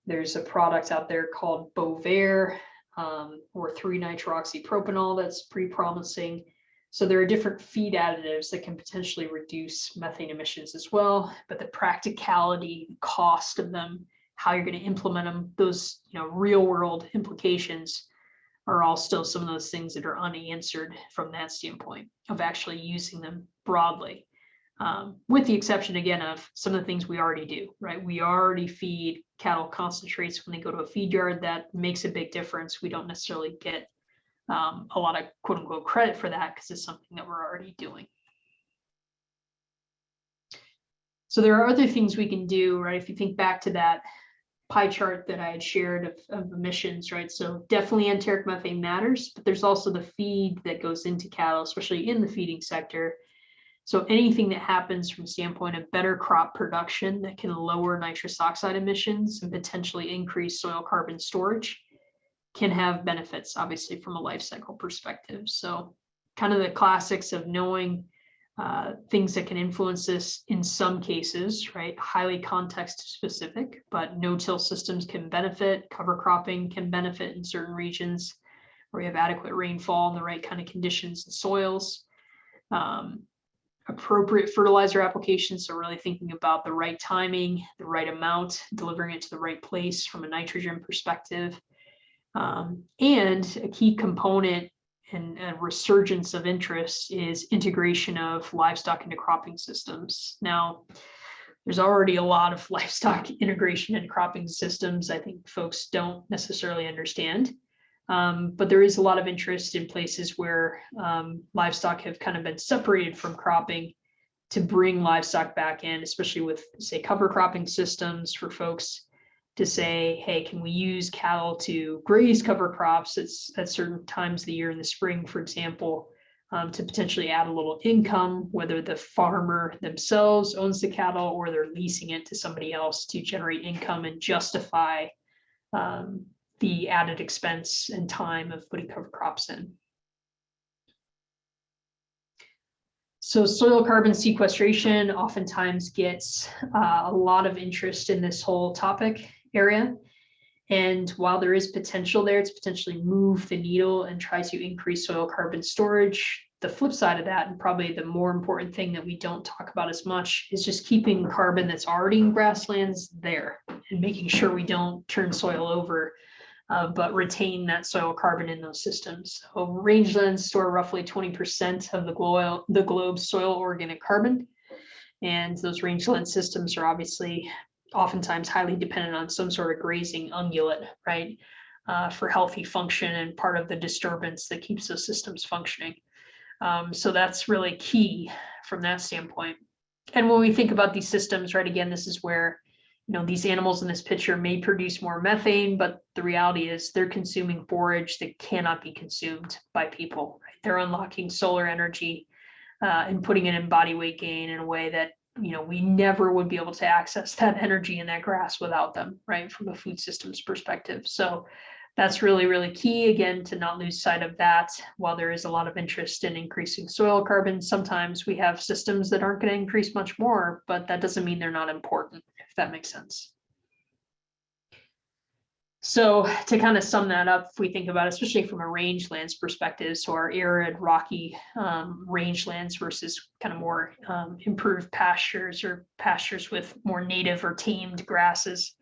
There's a product out there called Bovaer, or 3-nitroxypropanol that's pretty promising. So there are different feed additives that can potentially reduce methane emissions as well, but the practicality, cost of them, how you're going to implement them, those real world implications are all still some of those things that are unanswered from that standpoint of actually using them broadly. With the exception, again, of some of the things we already do, right? We already feed cattle concentrates when they go to a feed yard. That makes a big difference. We don't necessarily get a lot of quote unquote credit for that because it's something that we're already doing. So there are other things we can do, right? If you think back to that pie chart that I had shared of emissions, right? So definitely enteric methane matters, but there's also the feed that goes into cattle, especially in the feeding sector. So anything that happens from a standpoint of better crop production that can lower nitrous oxide emissions and potentially increase soil carbon storage can have benefits, obviously, from a life cycle perspective. So kind of the classics of knowing things that can influence this in some cases, right? Highly context specific, but no-till systems can benefit. Cover cropping can benefit in certain regions where you have adequate rainfall and the right kind of conditions and soils. Appropriate fertilizer applications, so really thinking about the right timing, the right amount, delivering it to the right place from a nitrogen perspective. And a key component and a resurgence of interest is integration of livestock into cropping systems. Now, there's already a lot of livestock integration and cropping systems I think folks don't necessarily understand. But there is a lot of interest in places where livestock have kind of been separated from cropping to bring livestock back in, especially with, say, cover cropping systems for folks to say, hey, can we use cattle to graze cover crops at certain times of the year in the spring, for example, to potentially add a little income, whether the farmer themselves owns the cattle or they're leasing it to somebody else to generate income and justify the added expense and time of putting cover crops in. So soil carbon sequestration oftentimes gets a lot of interest in this whole topic area. And while there is potential there to potentially move the needle and try to increase soil carbon storage, the flip side of that, and probably the more important thing that we don't talk about as much, is just keeping carbon that's already in grasslands there and making sure we don't turn soil over, but retain that soil carbon in those systems. So rangelands store roughly 20% of the globe's soil organic carbon. And those rangeland systems are obviously oftentimes highly dependent on some sort of grazing ungulate, right? For healthy function and part of the disturbance that keeps those systems functioning. So that's really key from that standpoint. And when we think about these systems, right, again, this is where, you know, these animals in this picture may produce more methane, but the reality is they're consuming forage that cannot be consumed by people, right? They're unlocking solar energy and putting it in body weight gain in a way that, you know, we never would be able to access that energy in that grass without them, right, from a food systems perspective. So that's really, really key, again, to not lose sight of that. While there is a lot of interest in increasing soil carbon, sometimes we have systems that aren't going to increase much more, but that doesn't mean they're not important, if that makes sense. So to kind of sum that up, if we think about it, especially from a rangelands perspective, so our arid, rocky rangelands versus kind of more improved pastures or pastures with more native or tamed grasses,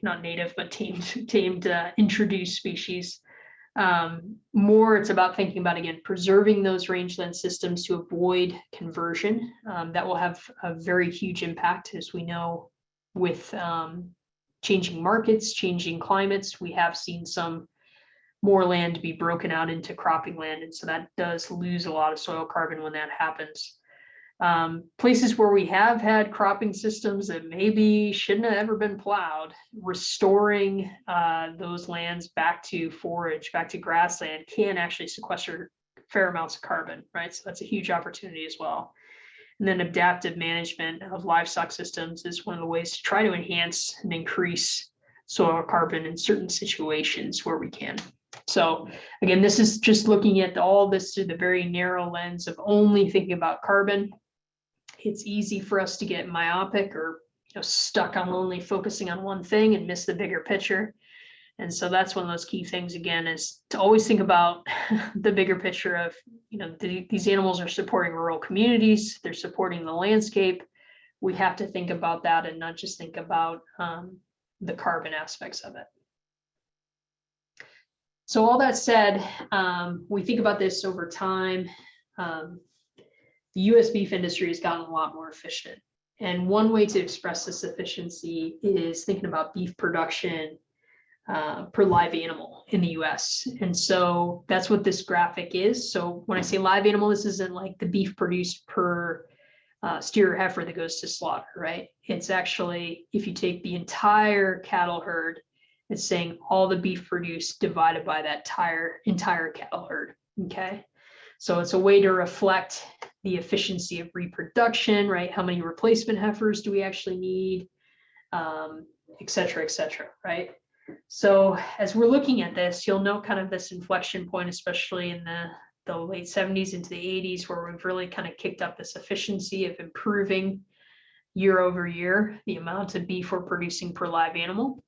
not native, but tamed introduced species. More it's about thinking about, again, preserving those rangeland systems to avoid conversion. That will have a very huge impact, as we know, with changing markets, changing climates. We have seen some more land be broken out into cropping land, and so that does lose a lot of soil carbon when that happens. Places where we have had cropping systems that maybe shouldn't have ever been plowed, restoring those lands back to forage, back to grassland, can actually sequester fair amounts of carbon, right? So that's a huge opportunity as well. And then adaptive management of livestock systems is one of the ways to try to enhance and increase soil carbon in certain situations where we can. So again, this is just looking at all this through the very narrow lens of only thinking about carbon. It's easy for us to get myopic or, you know, stuck on only focusing on one thing and miss the bigger picture. And so that's one of those key things, again, is to always think about the bigger picture of, you know, these animals are supporting rural communities, they're supporting the landscape. We have to think about that and not just think about the carbon aspects of it. So all that said, we think about this over time. The US beef industry has gotten a lot more efficient. And one way to express this efficiency is thinking about beef production per live animal in the US. And so that's what this graphic is. So when I say live animal, this isn't like the beef produced per steer or heifer that goes to slaughter, right? It's actually, if you take the entire cattle herd, it's saying all the beef produced divided by that entire cattle herd, okay? So it's a way to reflect the efficiency of reproduction, right? How many replacement heifers do we actually need, et cetera, right? So as we're looking at this, you'll note kind of this inflection point, especially in the late 70s into the 80s, where we've really kind of kicked up this efficiency of improving year over year the amount of beef we're producing per live animal.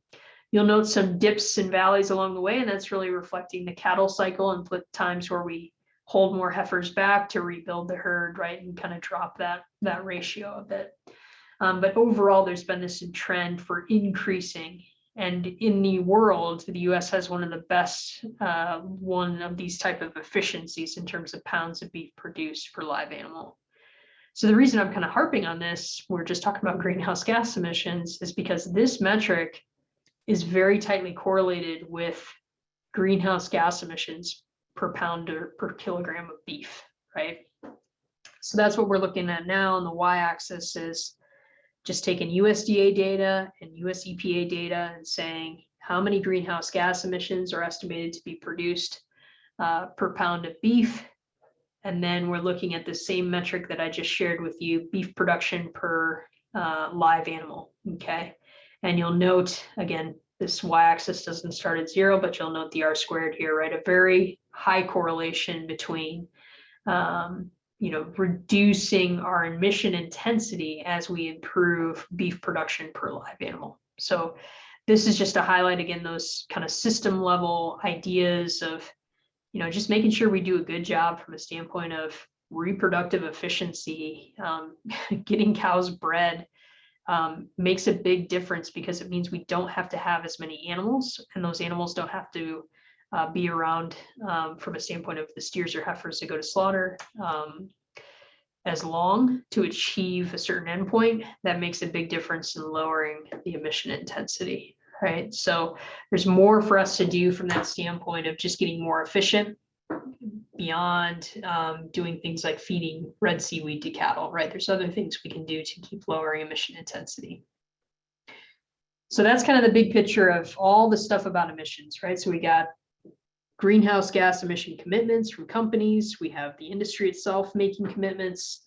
You'll note some dips and valleys along the way, and that's really reflecting the cattle cycle and times where we hold more heifers back to rebuild the herd, right, and kind of drop that ratio a bit. But overall, there's been this trend for increasing And in the world, the US has one of the best, one of these type of efficiencies in terms of pounds of beef produced per live animal. So the reason I'm kind of harping on this, we're just talking about greenhouse gas emissions, is because this metric is very tightly correlated with greenhouse gas emissions per pound or per kilogram of beef, right? So that's what we're looking at now. And the y-axis is just taking USDA data and US EPA data and saying how many greenhouse gas emissions are estimated to be produced per pound of beef. And then we're looking at the same metric that I just shared with you, beef production per live animal, okay? And you'll note, again, this y-axis doesn't start at 0, but you'll note the R squared here, right? A very high correlation between reducing our emission intensity as we improve beef production per live animal. So this is just to highlight, again, those kind of system level ideas of, just making sure we do a good job from a standpoint of reproductive efficiency. Getting cows bred makes a big difference because it means we don't have to have as many animals, and those animals don't have to be around from a standpoint of the steers or heifers that go to slaughter as long to achieve a certain endpoint. That makes a big difference in lowering the emission intensity, right? So there's more for us to do from that standpoint of just getting more efficient beyond doing things like feeding red seaweed to cattle, right? There's other things we can do to keep lowering emission intensity. So that's kind of the big picture of all the stuff about emissions, right? So we got greenhouse gas emission commitments from companies. We have the industry itself making commitments.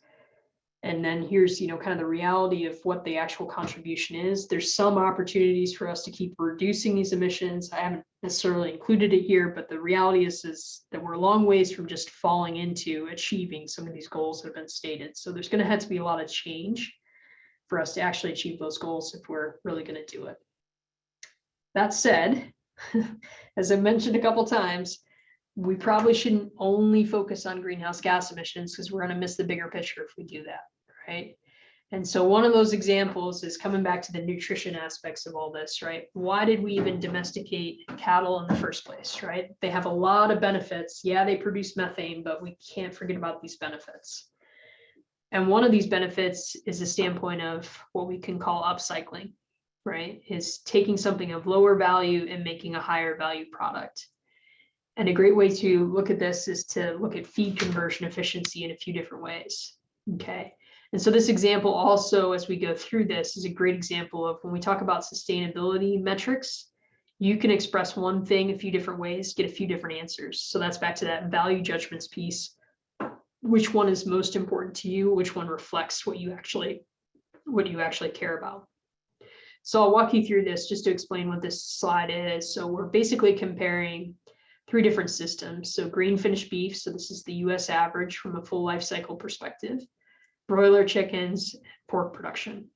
And then here's, kind of the reality of what the actual contribution is. There's some opportunities for us to keep reducing these emissions. I haven't necessarily included it here, but the reality is that we're a long ways from just falling into achieving some of these goals that have been stated. So there's going to have to be a lot of change for us to actually achieve those goals if we're really going to do it. That said, as I mentioned a couple times, we probably shouldn't only focus on greenhouse gas emissions because we're going to miss the bigger picture if we do that, right? And so one of those examples is coming back to the nutrition aspects of all this, right? Why did we even domesticate cattle in the first place, right? They have a lot of benefits. Yeah, they produce methane, but we can't forget about these benefits. And one of these benefits is the standpoint of what we can call upcycling, right? Is taking something of lower value and making a higher value product. And a great way to look at this is to look at feed conversion efficiency in a few different ways, okay? And so this example also, as we go through this, is a great example of when we talk about sustainability metrics, you can express one thing a few different ways, get a few different answers. So that's back to that value judgments piece. Which one is most important to you? Which one reflects what you actually care about? So I'll walk you through this just to explain what this slide is. So we're basically comparing 3 different systems. So green finished beef, so this is the US average from a full life cycle perspective, broiler chickens, pork production.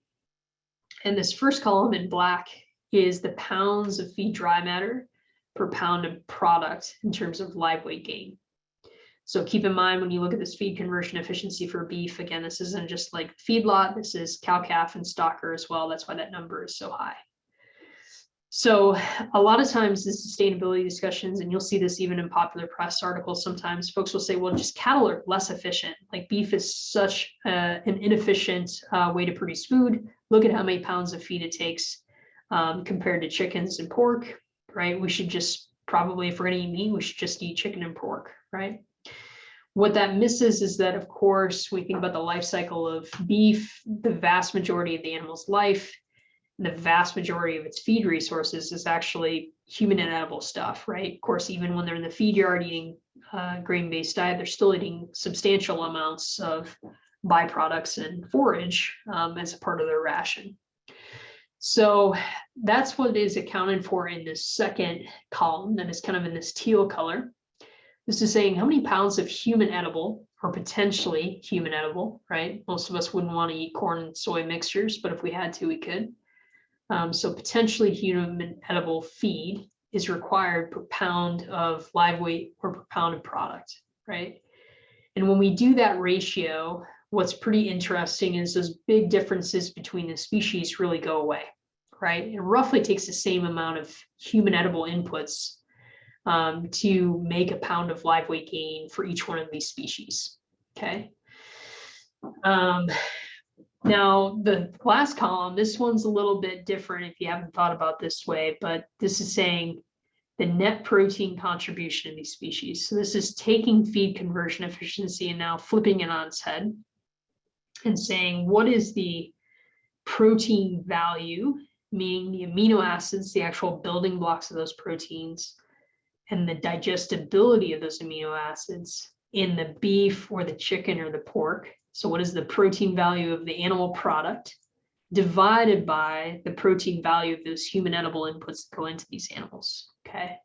And this first column in black is the pounds of feed dry matter per pound of product in terms of live weight gain. So keep in mind when you look at this feed conversion efficiency for beef, again, this isn't just like feedlot, this is cow, calf, and stocker as well. That's why that number is so high. So a lot of times the sustainability discussions, and you'll see this even in popular press articles, sometimes folks will say, well, just cattle are less efficient. Like beef is such an inefficient way to produce food. Look at how many pounds of feed it takes compared to chickens and pork, right? We should just probably, if we're gonna eat meat, we should just eat chicken and pork, right? What that misses is that, of course, we think about the life cycle of beef, the vast majority of the animal's life, the vast majority of its feed resources is actually human and edible stuff, right? Of course, even when they're in the feed yard eating grain-based diet, they're still eating substantial amounts of byproducts and forage as a part of their ration. So that's what is accounted for in this second column that is kind of in this teal color. This is saying how many pounds of human edible or potentially human edible, right? Most of us wouldn't want to eat corn and soy mixtures, but if we had to, we could. So potentially human edible feed is required per pound of live weight or per pound of product, right? And when we do that ratio, what's pretty interesting is those big differences between the species really go away, right? It roughly takes the same amount of human edible inputs to make a pound of live weight gain for each one of these species, okay? Now, the last column, this one's a little bit different if you haven't thought about this way, but this is saying the net protein contribution of these species. So this is taking feed conversion efficiency and now flipping it on its head and saying, what is the protein value, meaning the amino acids, the actual building blocks of those proteins, and the digestibility of those amino acids in the beef or the chicken or the pork. So what is the protein value of the animal product divided by the protein value of those human edible inputs that go into these animals, okay?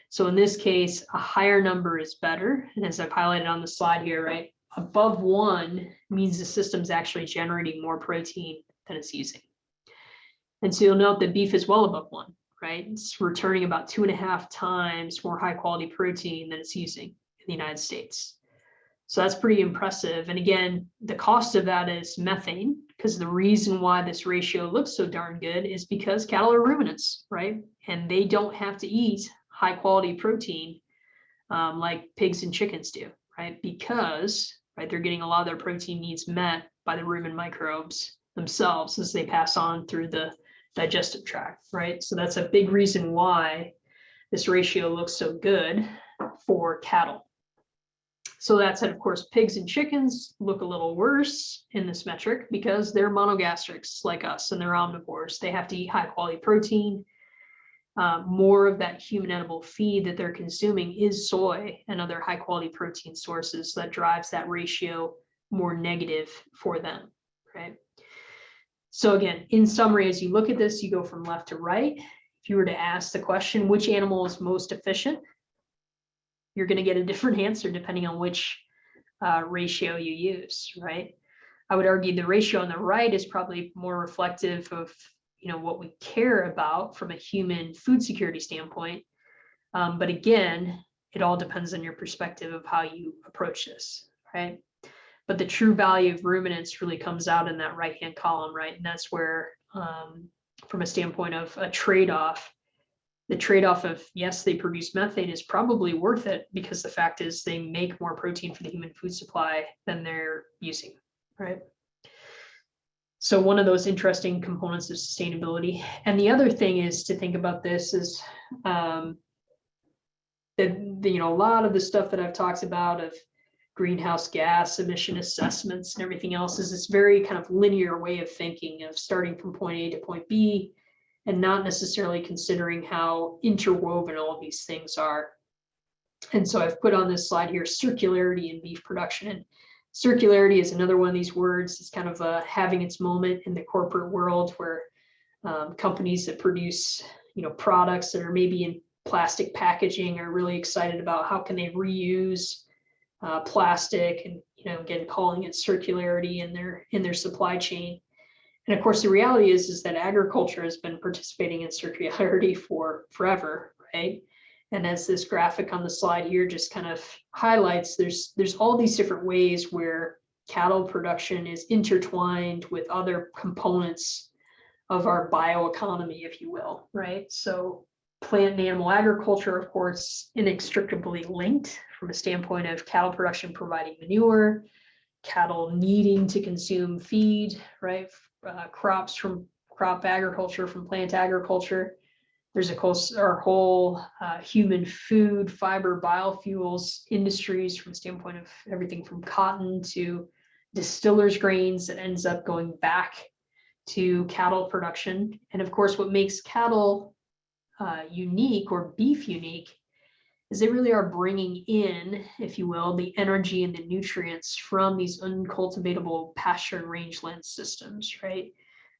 So in this case, a higher number is better. And as I've highlighted on the slide here, right, above 1 means the system's actually generating more protein than it's using. And so you'll note that beef is well above 1, right? It's returning about 2.5 times more high quality protein than it's using in the United States. So that's pretty impressive. And again, the cost of that is methane, because the reason why this ratio looks so darn good is because cattle are ruminants, right? And they don't have to eat high quality protein like pigs and chickens do, right? Because, right, they're getting a lot of their protein needs met by the rumen microbes themselves as they pass on through the digestive tract, right? So that's a big reason why this ratio looks so good for cattle. So that said, of course, pigs and chickens look a little worse in this metric because they're monogastrics like us and they're omnivores. They have to eat high quality protein. More of that human edible feed that they're consuming is soy and other high quality protein sources. So that drives that ratio more negative for them, right? So again, in summary, as you look at this, you go from left to right. If you were to ask the question, which animal is most efficient? You're going to get a different answer depending on which ratio you use, right? I would argue the ratio on the right is probably more reflective of, you know, what we care about from a human food security standpoint. But again, it all depends on your perspective of how you approach this, right? But the true value of ruminants really comes out in that right-hand column, right? And that's where, from a standpoint of a trade-off, the trade-off of, yes, they produce methane is probably worth it because the fact is they make more protein for the human food supply than they're using, right? So one of those interesting components of sustainability. And the other thing is to think about this is that, you know, a lot of the stuff that I've talked about of greenhouse gas emission assessments and everything else is this very kind of linear way of thinking of starting from point A to point B and not necessarily considering how interwoven all of these things are. And so I've put on this slide here, circularity in beef production. And circularity is another one of these words. It's kind of having its moment in the corporate world where companies that produce, you know, products that are maybe in plastic packaging are really excited about how can they reuse plastic and, you know, again, calling it circularity in their supply chain. And of course, the reality is that agriculture has been participating in circularity for forever, right? And as this graphic on the slide here just kind of highlights, there's all these different ways where cattle production is intertwined with other components of our bioeconomy, if you will, right? So plant and animal agriculture, of course, inextricably linked from a standpoint of cattle production providing manure, cattle needing to consume feed, right? Crops from crop agriculture, from plant agriculture. There's of course our whole human food, fiber, biofuels industries from a standpoint of everything from cotton to distillers grains that ends up going back to cattle production. And of course, what makes cattle unique or beef unique is they really are bringing in, if you will, the energy and the nutrients from these uncultivatable pasture and rangeland systems, right?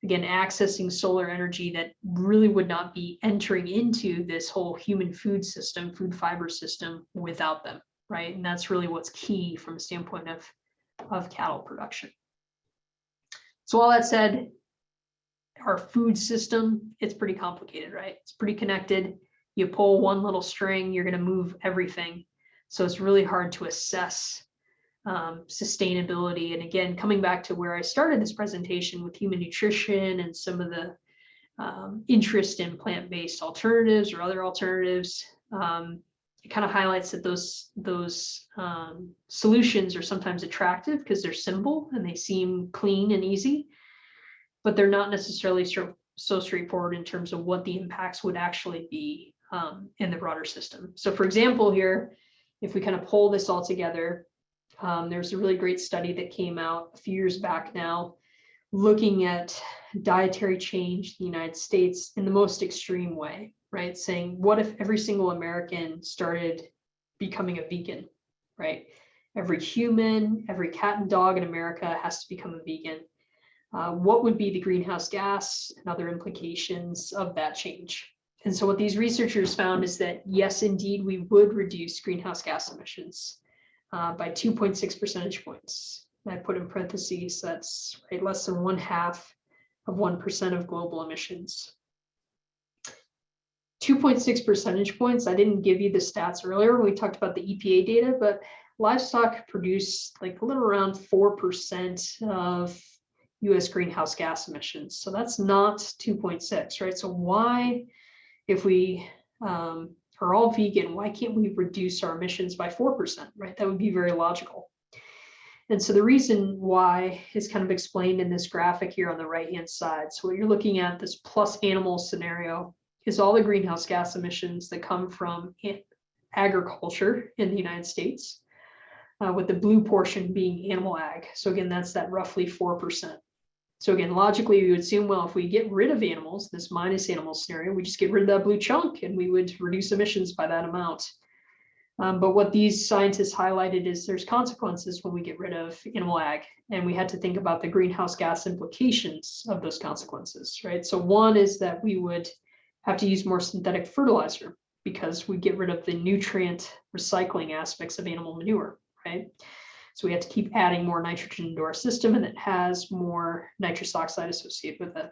Again, accessing solar energy that really would not be entering into this whole human food system, food fiber system without them, right? And that's really what's key from a standpoint of cattle production. So all that said, our food system, it's pretty complicated, right? It's pretty connected. You pull one little string, you're going to move everything. So it's really hard to assess sustainability. And again, coming back to where I started this presentation with human nutrition and some of the interest in plant-based alternatives or other alternatives. It kind of highlights that those solutions are sometimes attractive because they're simple and they seem clean and easy, but they're not necessarily so straightforward in terms of what the impacts would actually be in the broader system. So for example, here, if we kind of pull this all together, there's a really great study that came out a few years back now, looking at dietary change in the United States in the most extreme way, right? Saying, what if every single American started becoming a vegan, right? Every human, every cat and dog in America has to become a vegan. What would be the greenhouse gas and other implications of that change? And so what these researchers found is that, yes, indeed, we would reduce greenhouse gas emissions by 2.6 percentage points. And I put in parentheses, that's right, less than 1/2 of 1% of global emissions. 2.6 percentage points. I didn't give you the stats earlier when we talked about the EPA data, but livestock produce like a little around 4% of US greenhouse gas emissions. So that's not 2.6, right? So why, if we are all vegan, why can't we reduce our emissions by 4%, right? That would be very logical. And so the reason why is kind of explained in this graphic here on the right-hand side. So what you're looking at, this plus animal scenario, is all the greenhouse gas emissions that come from agriculture in the United States, with the blue portion being animal ag. So again, that's that roughly 4%. So again, logically, we would assume, well, if we get rid of animals, this minus animal scenario, we just get rid of that blue chunk and we would reduce emissions by that amount. But what these scientists highlighted is there's consequences when we get rid of animal ag, and we had to think about the greenhouse gas implications of those consequences, right? So one is that we would have to use more synthetic fertilizer because we get rid of the nutrient recycling aspects of animal manure, right? So we have to keep adding more nitrogen into our system, and it has more nitrous oxide associated with it.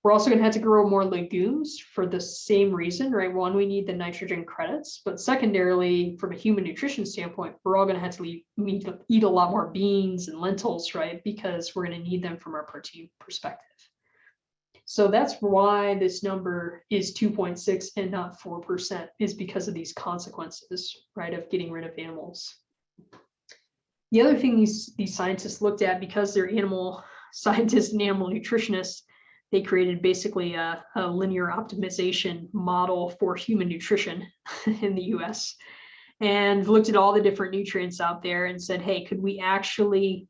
We're also going to have to grow more legumes for the same reason, right? One, we need the nitrogen credits, but secondarily, from a human nutrition standpoint, we're all going to have to eat a lot more beans and lentils, right? Because we're going to need them from our protein perspective. So that's why this number is 2.6 and not 4%, is because of these consequences, right, of getting rid of animals. The other thing these scientists looked at, because they're animal scientists and animal nutritionists, they created basically a linear optimization model for human nutrition in the US, and looked at all the different nutrients out there and said, hey, could we actually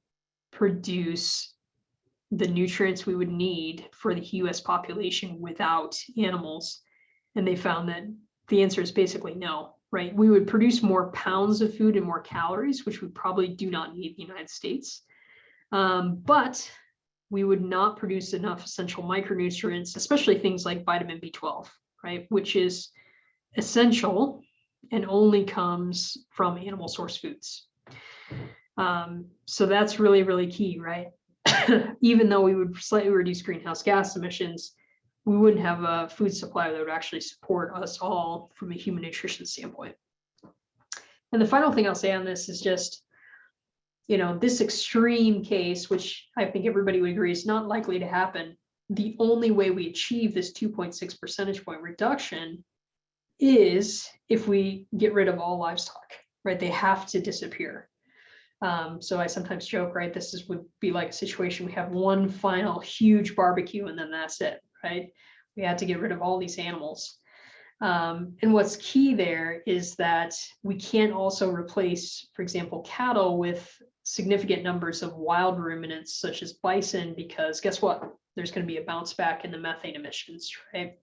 produce the nutrients we would need for the US population without animals? And they found that the answer is basically no, right? We would produce more pounds of food and more calories, which we probably do not need in the United States. But we would not produce enough essential micronutrients, especially things like vitamin B12, right? Which is essential and only comes from animal source foods. So that's really, really key, right? Even though we would slightly reduce greenhouse gas emissions, we wouldn't have a food supply that would actually support us all from a human nutrition standpoint. And the final thing I'll say on this is just, this extreme case, which I think everybody would agree is not likely to happen, the only way we achieve this 2.6 percentage point reduction is if we get rid of all livestock, right? They have to disappear. So I sometimes joke, right? Would be like a situation, we have one final huge barbecue and then that's it, right? We had to get rid of all these animals. And what's key there is that we can't also replace, for example, cattle with significant numbers of wild ruminants such as bison, because guess what? There's going to be a bounce back in the methane emissions, right?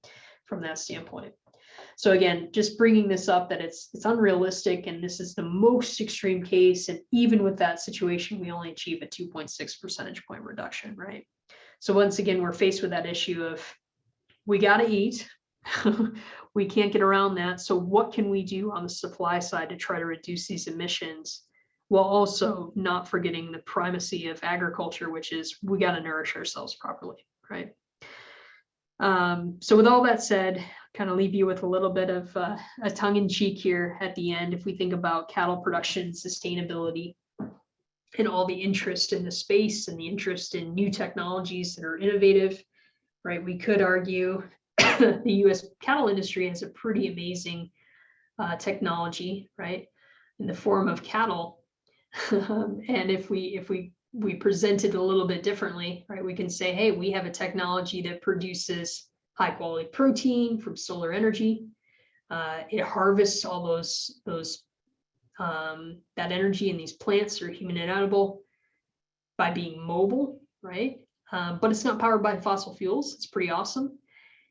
From that standpoint. So again, just bringing this up, that it's unrealistic, and this is the most extreme case. And even with that situation, we only achieve a 2.6 percentage point reduction, right? So once again, we're faced with that issue of we got to eat. We can't get around that. So what can we do on the supply side to try to reduce these emissions, while also not forgetting the primacy of agriculture, which is we got to nourish ourselves properly, right? So with all that said, kind of leave you with a little bit of a tongue-in-cheek here at the end. If we think about cattle production, sustainability, and all the interest in the space and the interest in new technologies that are innovative, right? We could argue the U.S. cattle industry has a pretty amazing technology, right, in the form of cattle. And if we present it a little bit differently, right, we can say, hey, we have a technology that produces high quality protein from solar energy. It harvests all that energy in these plants that are human inedible by being mobile, right? But it's not powered by fossil fuels. It's pretty awesome.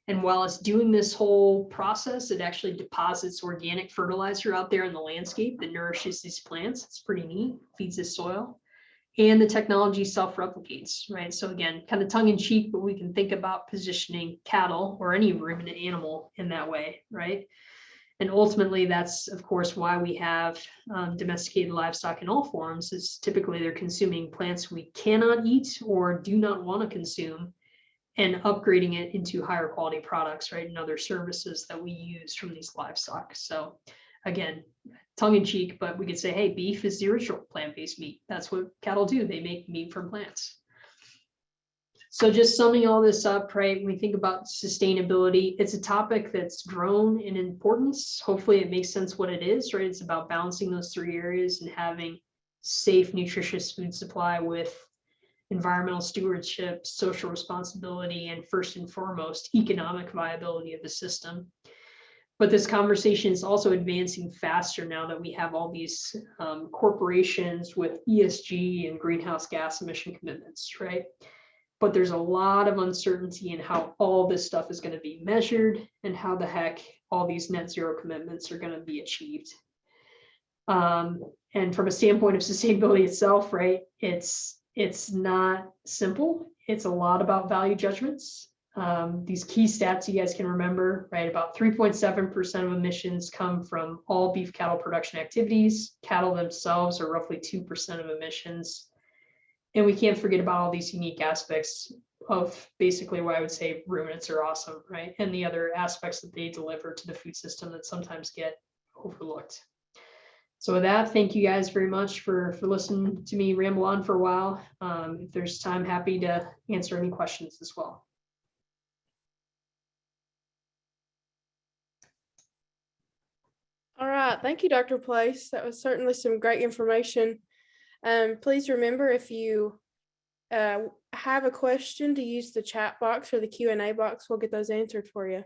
And while it's doing this whole process, it actually deposits organic fertilizer out there in the landscape that nourishes these plants. It's pretty neat, feeds the soil. And the technology self-replicates, right? So again, kind of tongue in cheek, but we can think about positioning cattle or any ruminant animal in that way, right? And ultimately, that's, of course, why we have domesticated livestock in all forms, is typically they're consuming plants we cannot eat or do not want to consume, and upgrading it into higher quality products, right, and other services that we use from these livestock. So again, tongue in cheek, but we could say, hey, beef is the original plant-based meat. That's what cattle do. They make meat from plants. So just summing all this up, right, when we think about sustainability, it's a topic that's grown in importance. Hopefully it makes sense what it is, right? It's about balancing those three areas and having safe, nutritious food supply with environmental stewardship, social responsibility, and first and foremost, economic viability of the system. But this conversation is also advancing faster now that we have all these corporations with ESG and greenhouse gas emission commitments, right? But there's a lot of uncertainty in how all this stuff is going to be measured and how the heck all these net zero commitments are going to be achieved. And from a standpoint of sustainability itself, right, it's not simple. It's a lot about value judgments. These key stats you guys can remember, right? About 3.7% of emissions come from all beef cattle production activities. Cattle themselves are roughly 2% of emissions. And we can't forget about all these unique aspects of basically why I would say ruminants are awesome, right? And the other aspects that they deliver to the food system that sometimes get overlooked. So with that, thank you guys very much for listening to me ramble on for a while. If there's time, happy to answer any questions as well. All right. Thank you, Dr. Place. That was certainly some great information. Please remember, if you have a question, to use the chat box or the Q&A box. We'll get those answered for you.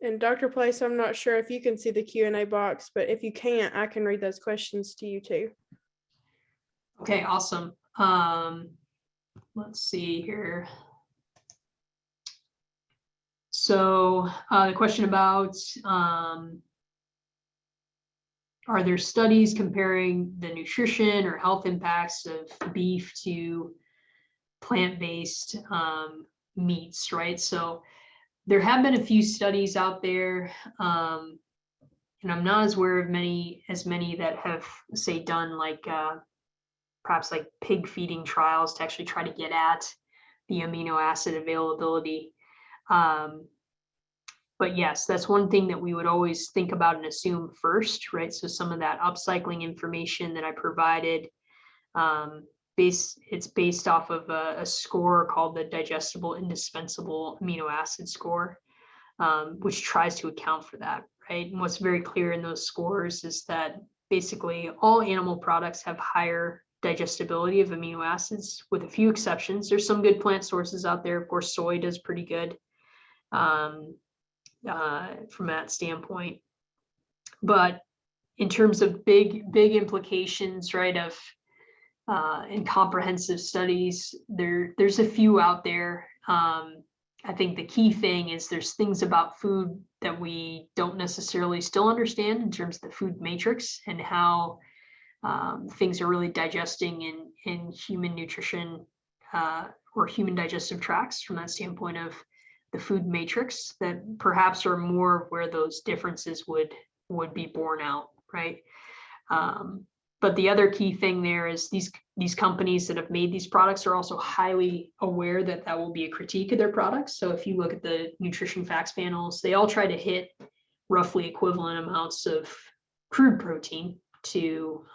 And Dr. Place, I'm not sure if you can see the Q&A box, but if you can't, I can read those questions to you too. Okay, awesome. Let's see here. So the question about, are there studies comparing the nutrition or health impacts of beef to plant-based meats, right? So there have been a few studies out there, and I'm not as aware of as many that have, say, done like perhaps like pig feeding trials to actually try to get at the amino acid availability. But yes, that's one thing that we would always think about and assume first, right? So some of that upcycling information that I provided, it's based off of a score called the digestible indispensable amino acid score, which tries to account for that, right? And what's very clear in those scores is that basically all animal products have higher digestibility of amino acids, with a few exceptions. There's some good plant sources out there. Of course, soy does pretty good from that standpoint. But in terms of big implications, right, of in comprehensive studies, there's a few out there. I think the key thing is there's things about food that we don't necessarily still understand in terms of the food matrix and how things are really digesting in human nutrition or human digestive tracts from that standpoint of the food matrix, that perhaps are more where those differences would be borne out, right? But the other key thing there is these companies that have made these products are also highly aware that that will be a critique of their products. So if you look at the nutrition facts panels, they all try to hit roughly equivalent amounts of crude protein to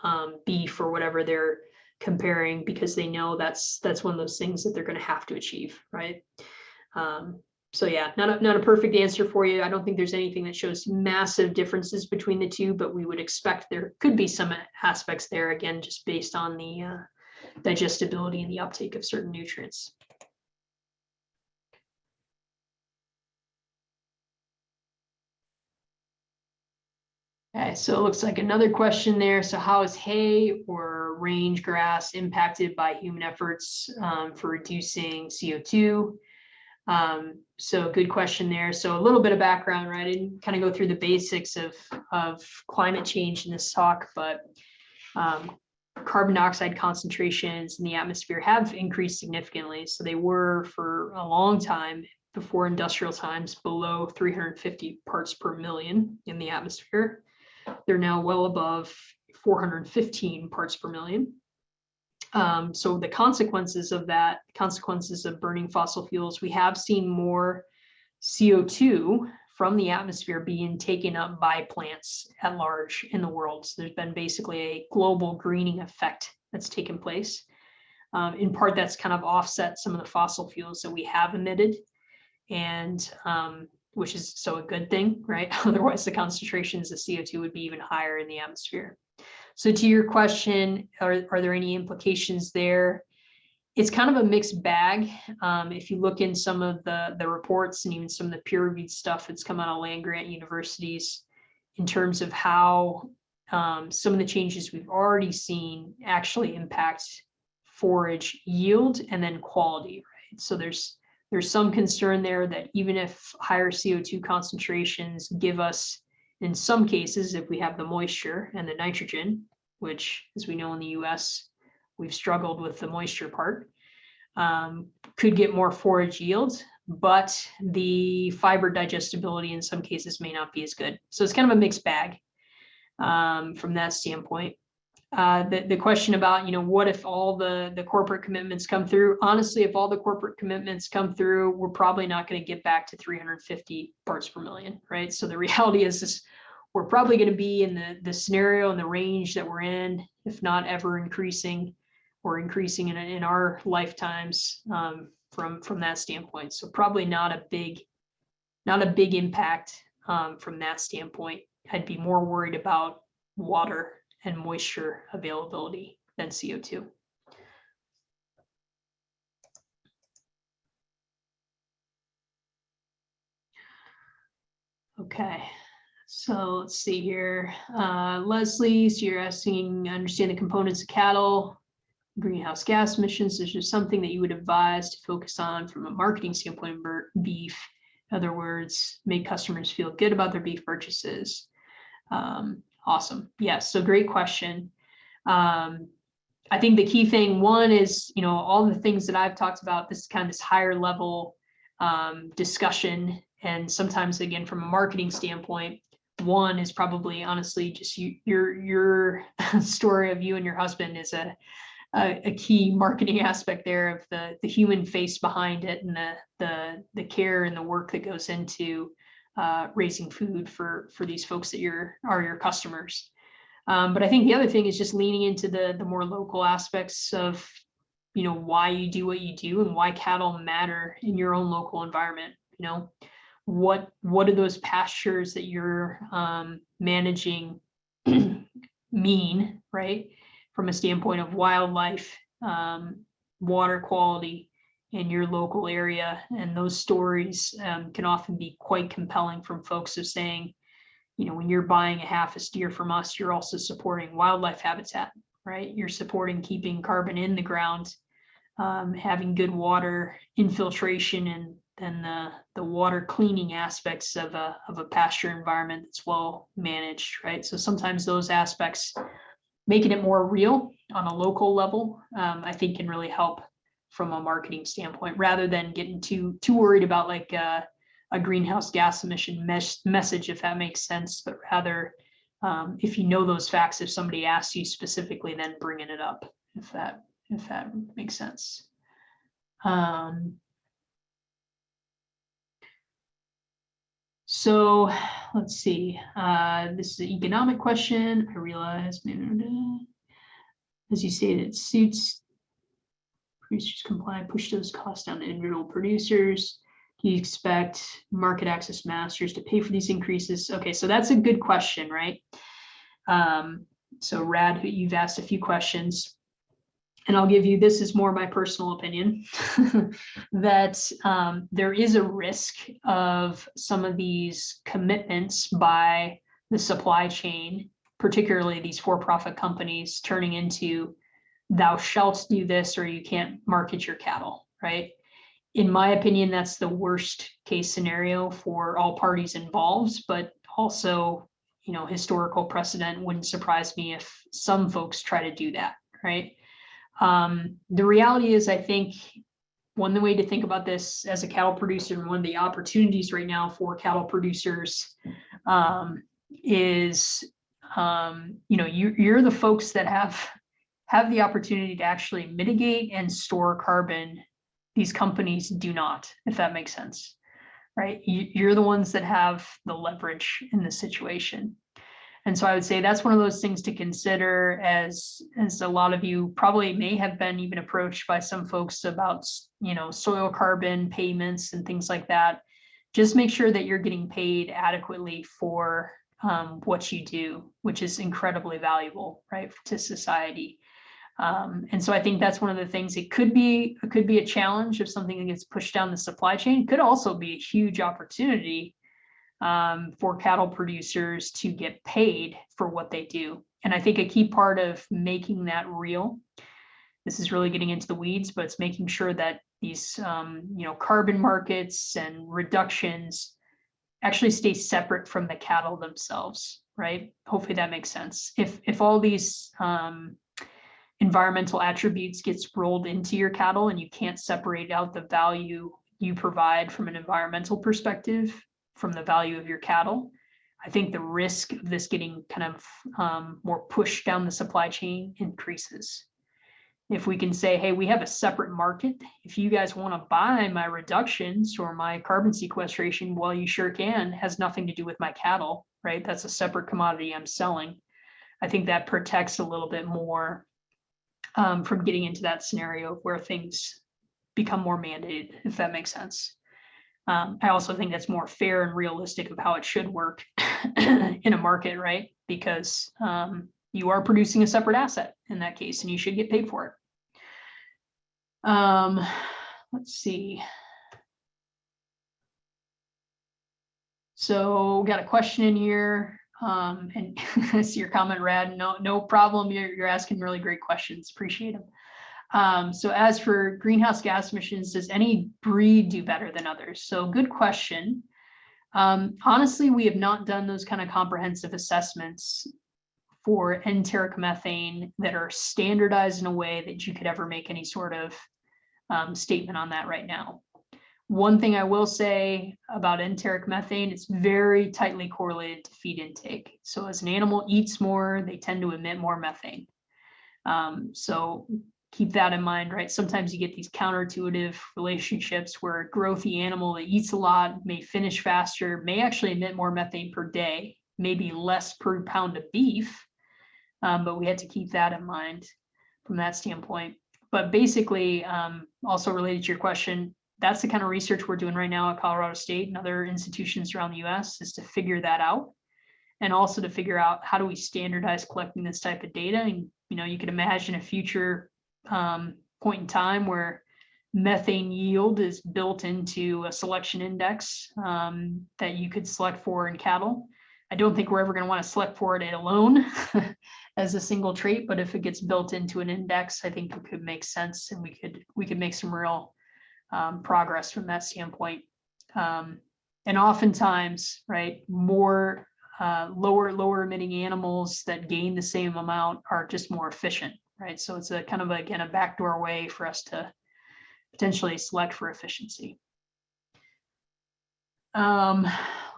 beef or whatever their comparing, because they know that's one of those things that they're going to have to achieve, right? So yeah, not a perfect answer for you. I don't think there's anything that shows massive differences between the two, but we would expect there could be some aspects there, again, just based on the digestibility and the uptake of certain nutrients. Okay, so it looks like another question there. So how is hay or range grass impacted by human efforts for reducing CO2? So good question there. So a little bit of background, right? I didn't kind of go through the basics of climate change in this talk, but carbon dioxide concentrations in the atmosphere have increased significantly. So they were for a long time before industrial times below 350 parts per million in the atmosphere. They're now well above 415 parts per million. So the consequences of that, consequences of burning fossil fuels, we have seen more CO2 from the atmosphere being taken up by plants at large in the world. So there's been basically a global greening effect that's taken place. In part, that's kind of offset some of the fossil fuels that we have emitted, and which is so a good thing, right? Otherwise, the concentrations of CO2 would be even higher in the atmosphere. So to your question, are there any implications there? It's kind of a mixed bag. If you look in some of the reports and even some of the peer-reviewed stuff that's come out of land-grant universities in terms of how some of the changes we've already seen actually impact forage yield and then quality, right? So there's some concern there that even if higher CO2 concentrations give us, in some cases, if we have the moisture and the nitrogen, which, as we know in the US, we've struggled with the moisture part, could get more forage yield, but the fiber digestibility in some cases may not be as good. So it's kind of a mixed bag from that standpoint. The question about, what if all the corporate commitments come through? Honestly, if all the corporate commitments come through, we're probably not going to get back to 350 parts per million, right? So the reality is we're probably going to be in the scenario and the range that we're in, if not ever increasing, or increasing in our lifetimes from that standpoint. So probably not a big impact from that standpoint. I'd be more worried about water and moisture availability than CO2. Okay, so let's see here. Leslie, so you're asking, understand the components of cattle, greenhouse gas emissions. Is there something that you would advise to focus on from a marketing standpoint for beef? In other words, make customers feel good about their beef purchases. Awesome. Yes. So great question. I think the key thing, one is, all the things that I've talked about, this kind of this higher level discussion. And sometimes, again, from a marketing standpoint, one is probably honestly just your story of you and your husband is a key marketing aspect there of the human face behind it, and the care and the work that goes into raising food for these folks that are your customers. But I think the other thing is just leaning into the more local aspects of, why you do what you do and why cattle matter in your own local environment. What do those pastures that you're managing mean, right? From a standpoint of wildlife, water quality in your local area. And those stories can often be quite compelling from folks of saying, when you're buying a half a steer from us, you're also supporting wildlife habitat, right? You're supporting keeping carbon in the ground, having good water infiltration, and then the water cleaning aspects of a pasture environment that's well managed, right? So sometimes those aspects, making it more real on a local level, I think can really help from a marketing standpoint, rather than getting too worried about like a greenhouse gas emission message, if that makes sense. But rather, if you know those facts, if somebody asks you specifically, then bringing it up, if that makes sense. So let's see. This is an economic question. I realize. as you stated, suits producers comply, push those costs down to individual producers. Do you expect market access masters to pay for these increases? Okay, so that's a good question, right? So Rad, you've asked a few questions, and I'll give you, this is more my personal opinion, that there is a risk of some of these commitments by the supply chain, particularly these for-profit companies, turning into thou shalt do this or you can't market your cattle, right? In my opinion, that's the worst case scenario for all parties involved, but also, you know, historical precedent wouldn't surprise me if some folks try to do that, right? The reality is, I think one way to think about this as a cattle producer, and one of the opportunities right now for cattle producers is, you know, you're the folks that have the opportunity to actually mitigate and store carbon. These companies do not, if that makes sense, right? You're the ones that have the leverage in this situation. And so I would say that's one of those things to consider, as a lot of you probably may have been even approached by some folks about, you know, soil carbon payments and things like that. Just make sure that you're getting paid adequately for what you do, which is incredibly valuable, right, to society. And so I think that's one of the things. It could be a challenge if something gets pushed down the supply chain. It could also be a huge opportunity for cattle producers to get paid for what they do. And I think a key part of making that real, this is really getting into the weeds, but it's making sure that these you know, carbon markets and reductions actually stay separate from the cattle themselves, right? Hopefully that makes sense. If all these environmental attributes gets rolled into your cattle and you can't separate out the value you provide from an environmental perspective from the value of your cattle, I think the risk of this getting kind of more pushed down the supply chain increases. If we can say, hey, we have a separate market. If you guys want to buy my reductions or my carbon sequestration, well, you sure can. It has nothing to do with my cattle, right? That's a separate commodity I'm selling. I think that protects a little bit more from getting into that scenario where things become more mandated, if that makes sense. I also think that's more fair and realistic of how it should work in a market, right? Because you are producing a separate asset in that case, and you should get paid for it. Let's see. So got a question in here, and I see your comment, Rad. No problem. You're asking really great questions. Appreciate them. So as for greenhouse gas emissions, does any breed do better than others? So good question. Honestly, we have not done those kind of comprehensive assessments for enteric methane that are standardized in a way that you could ever make any sort of statement on that right now. One thing I will say about enteric methane, it's very tightly correlated to feed intake. So as an animal eats more, they tend to emit more methane. So keep that in mind, right? Sometimes you get these counterintuitive relationships where a growthy animal that eats a lot may finish faster, may actually emit more methane per day, maybe less per pound of beef. But we had to keep that in mind from that standpoint. But basically, also related to your question, that's the kind of research we're doing right now at Colorado State and other institutions around the US, is to figure that out. And also to figure out, how do we standardize collecting this type of data? And, you know, you could imagine a future point in time where methane yield is built into a selection index that you could select for in cattle. I don't think we're ever going to want to select for it alone as a single trait, but if it gets built into an index, I think it could make sense, and we could make some real progress from that standpoint. And oftentimes, right, more lower emitting animals that gain the same amount are just more efficient, right? So it's a kind of, again, a backdoor way for us to potentially select for efficiency.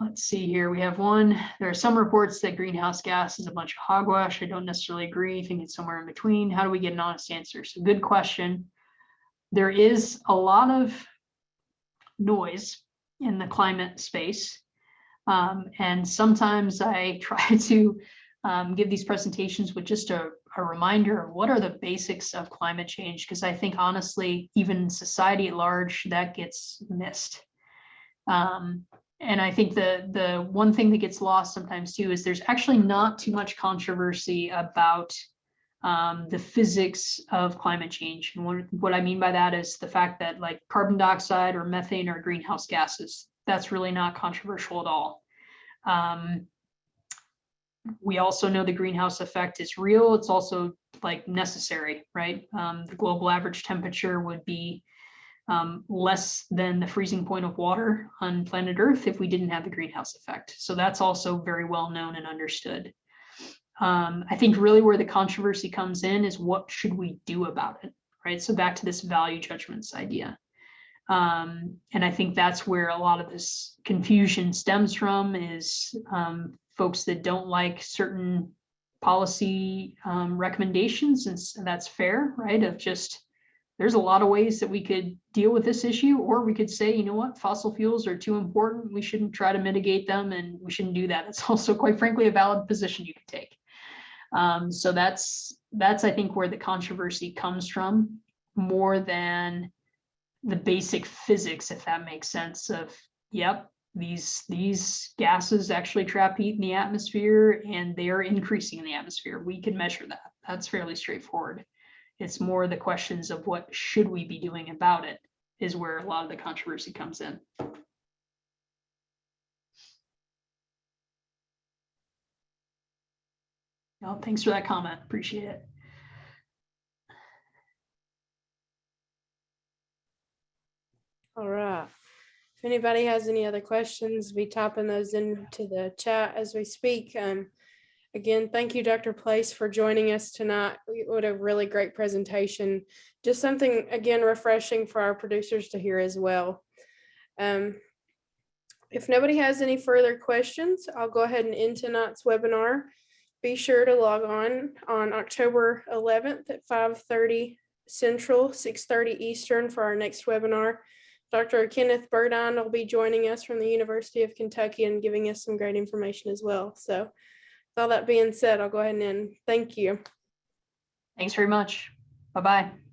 Let's see here. We have one. There are some reports that greenhouse gas is a bunch of hogwash. I don't necessarily agree. I think it's somewhere in between. How do we get an honest answer? So good question. There is a lot of noise in the climate space. And sometimes I try to give these presentations with just a a reminder of what are the basics of climate change, because I think honestly, even society at large, that gets missed. And I think the one thing that gets lost sometimes too is there's actually not too much controversy about the physics of climate change. And what I mean by that is the fact that like carbon dioxide or methane are greenhouse gases. That's really not controversial at all. We also know the greenhouse effect is real. It's also like necessary, right? The global average temperature would be less than the freezing point of water on planet Earth if we didn't have the greenhouse effect. So that's also very well known and understood. I think really where the controversy comes in is what should we do about it, right? So back to this value judgments idea. And I think that's where a lot of this confusion stems from is folks that don't like certain policy recommendations, and that's fair, right? Of just, there's a lot of ways that we could deal with this issue, or we could say, you know what, fossil fuels are too important. We shouldn't try to mitigate them, and we shouldn't do that. It's also, quite frankly, a valid position you can take. So that's I think where the controversy comes from, more than the basic physics, if that makes sense. Of yep, these gases actually trap heat in the atmosphere, and they are increasing in the atmosphere. We can measure that. That's fairly straightforward. It's more the questions of what should we be doing about it is where a lot of the controversy comes in. Well, thanks for that comment. Appreciate it. All right. If anybody has any other questions, be typing those into the chat as we speak. Again, thank you, Dr. Place, for joining us tonight. What a really great presentation. Just something, again, refreshing for our producers to hear as well. If nobody has any further questions, I'll go ahead and end tonight's webinar. Be sure to log on October 11th at 5:30 Central, 6:30 Eastern for our next webinar. Dr. Kenneth Burdine will be joining us from the University of Kentucky and giving us some great information as well. So with all that being said, I'll go ahead and end. Thank you. Thanks very much. Bye-bye.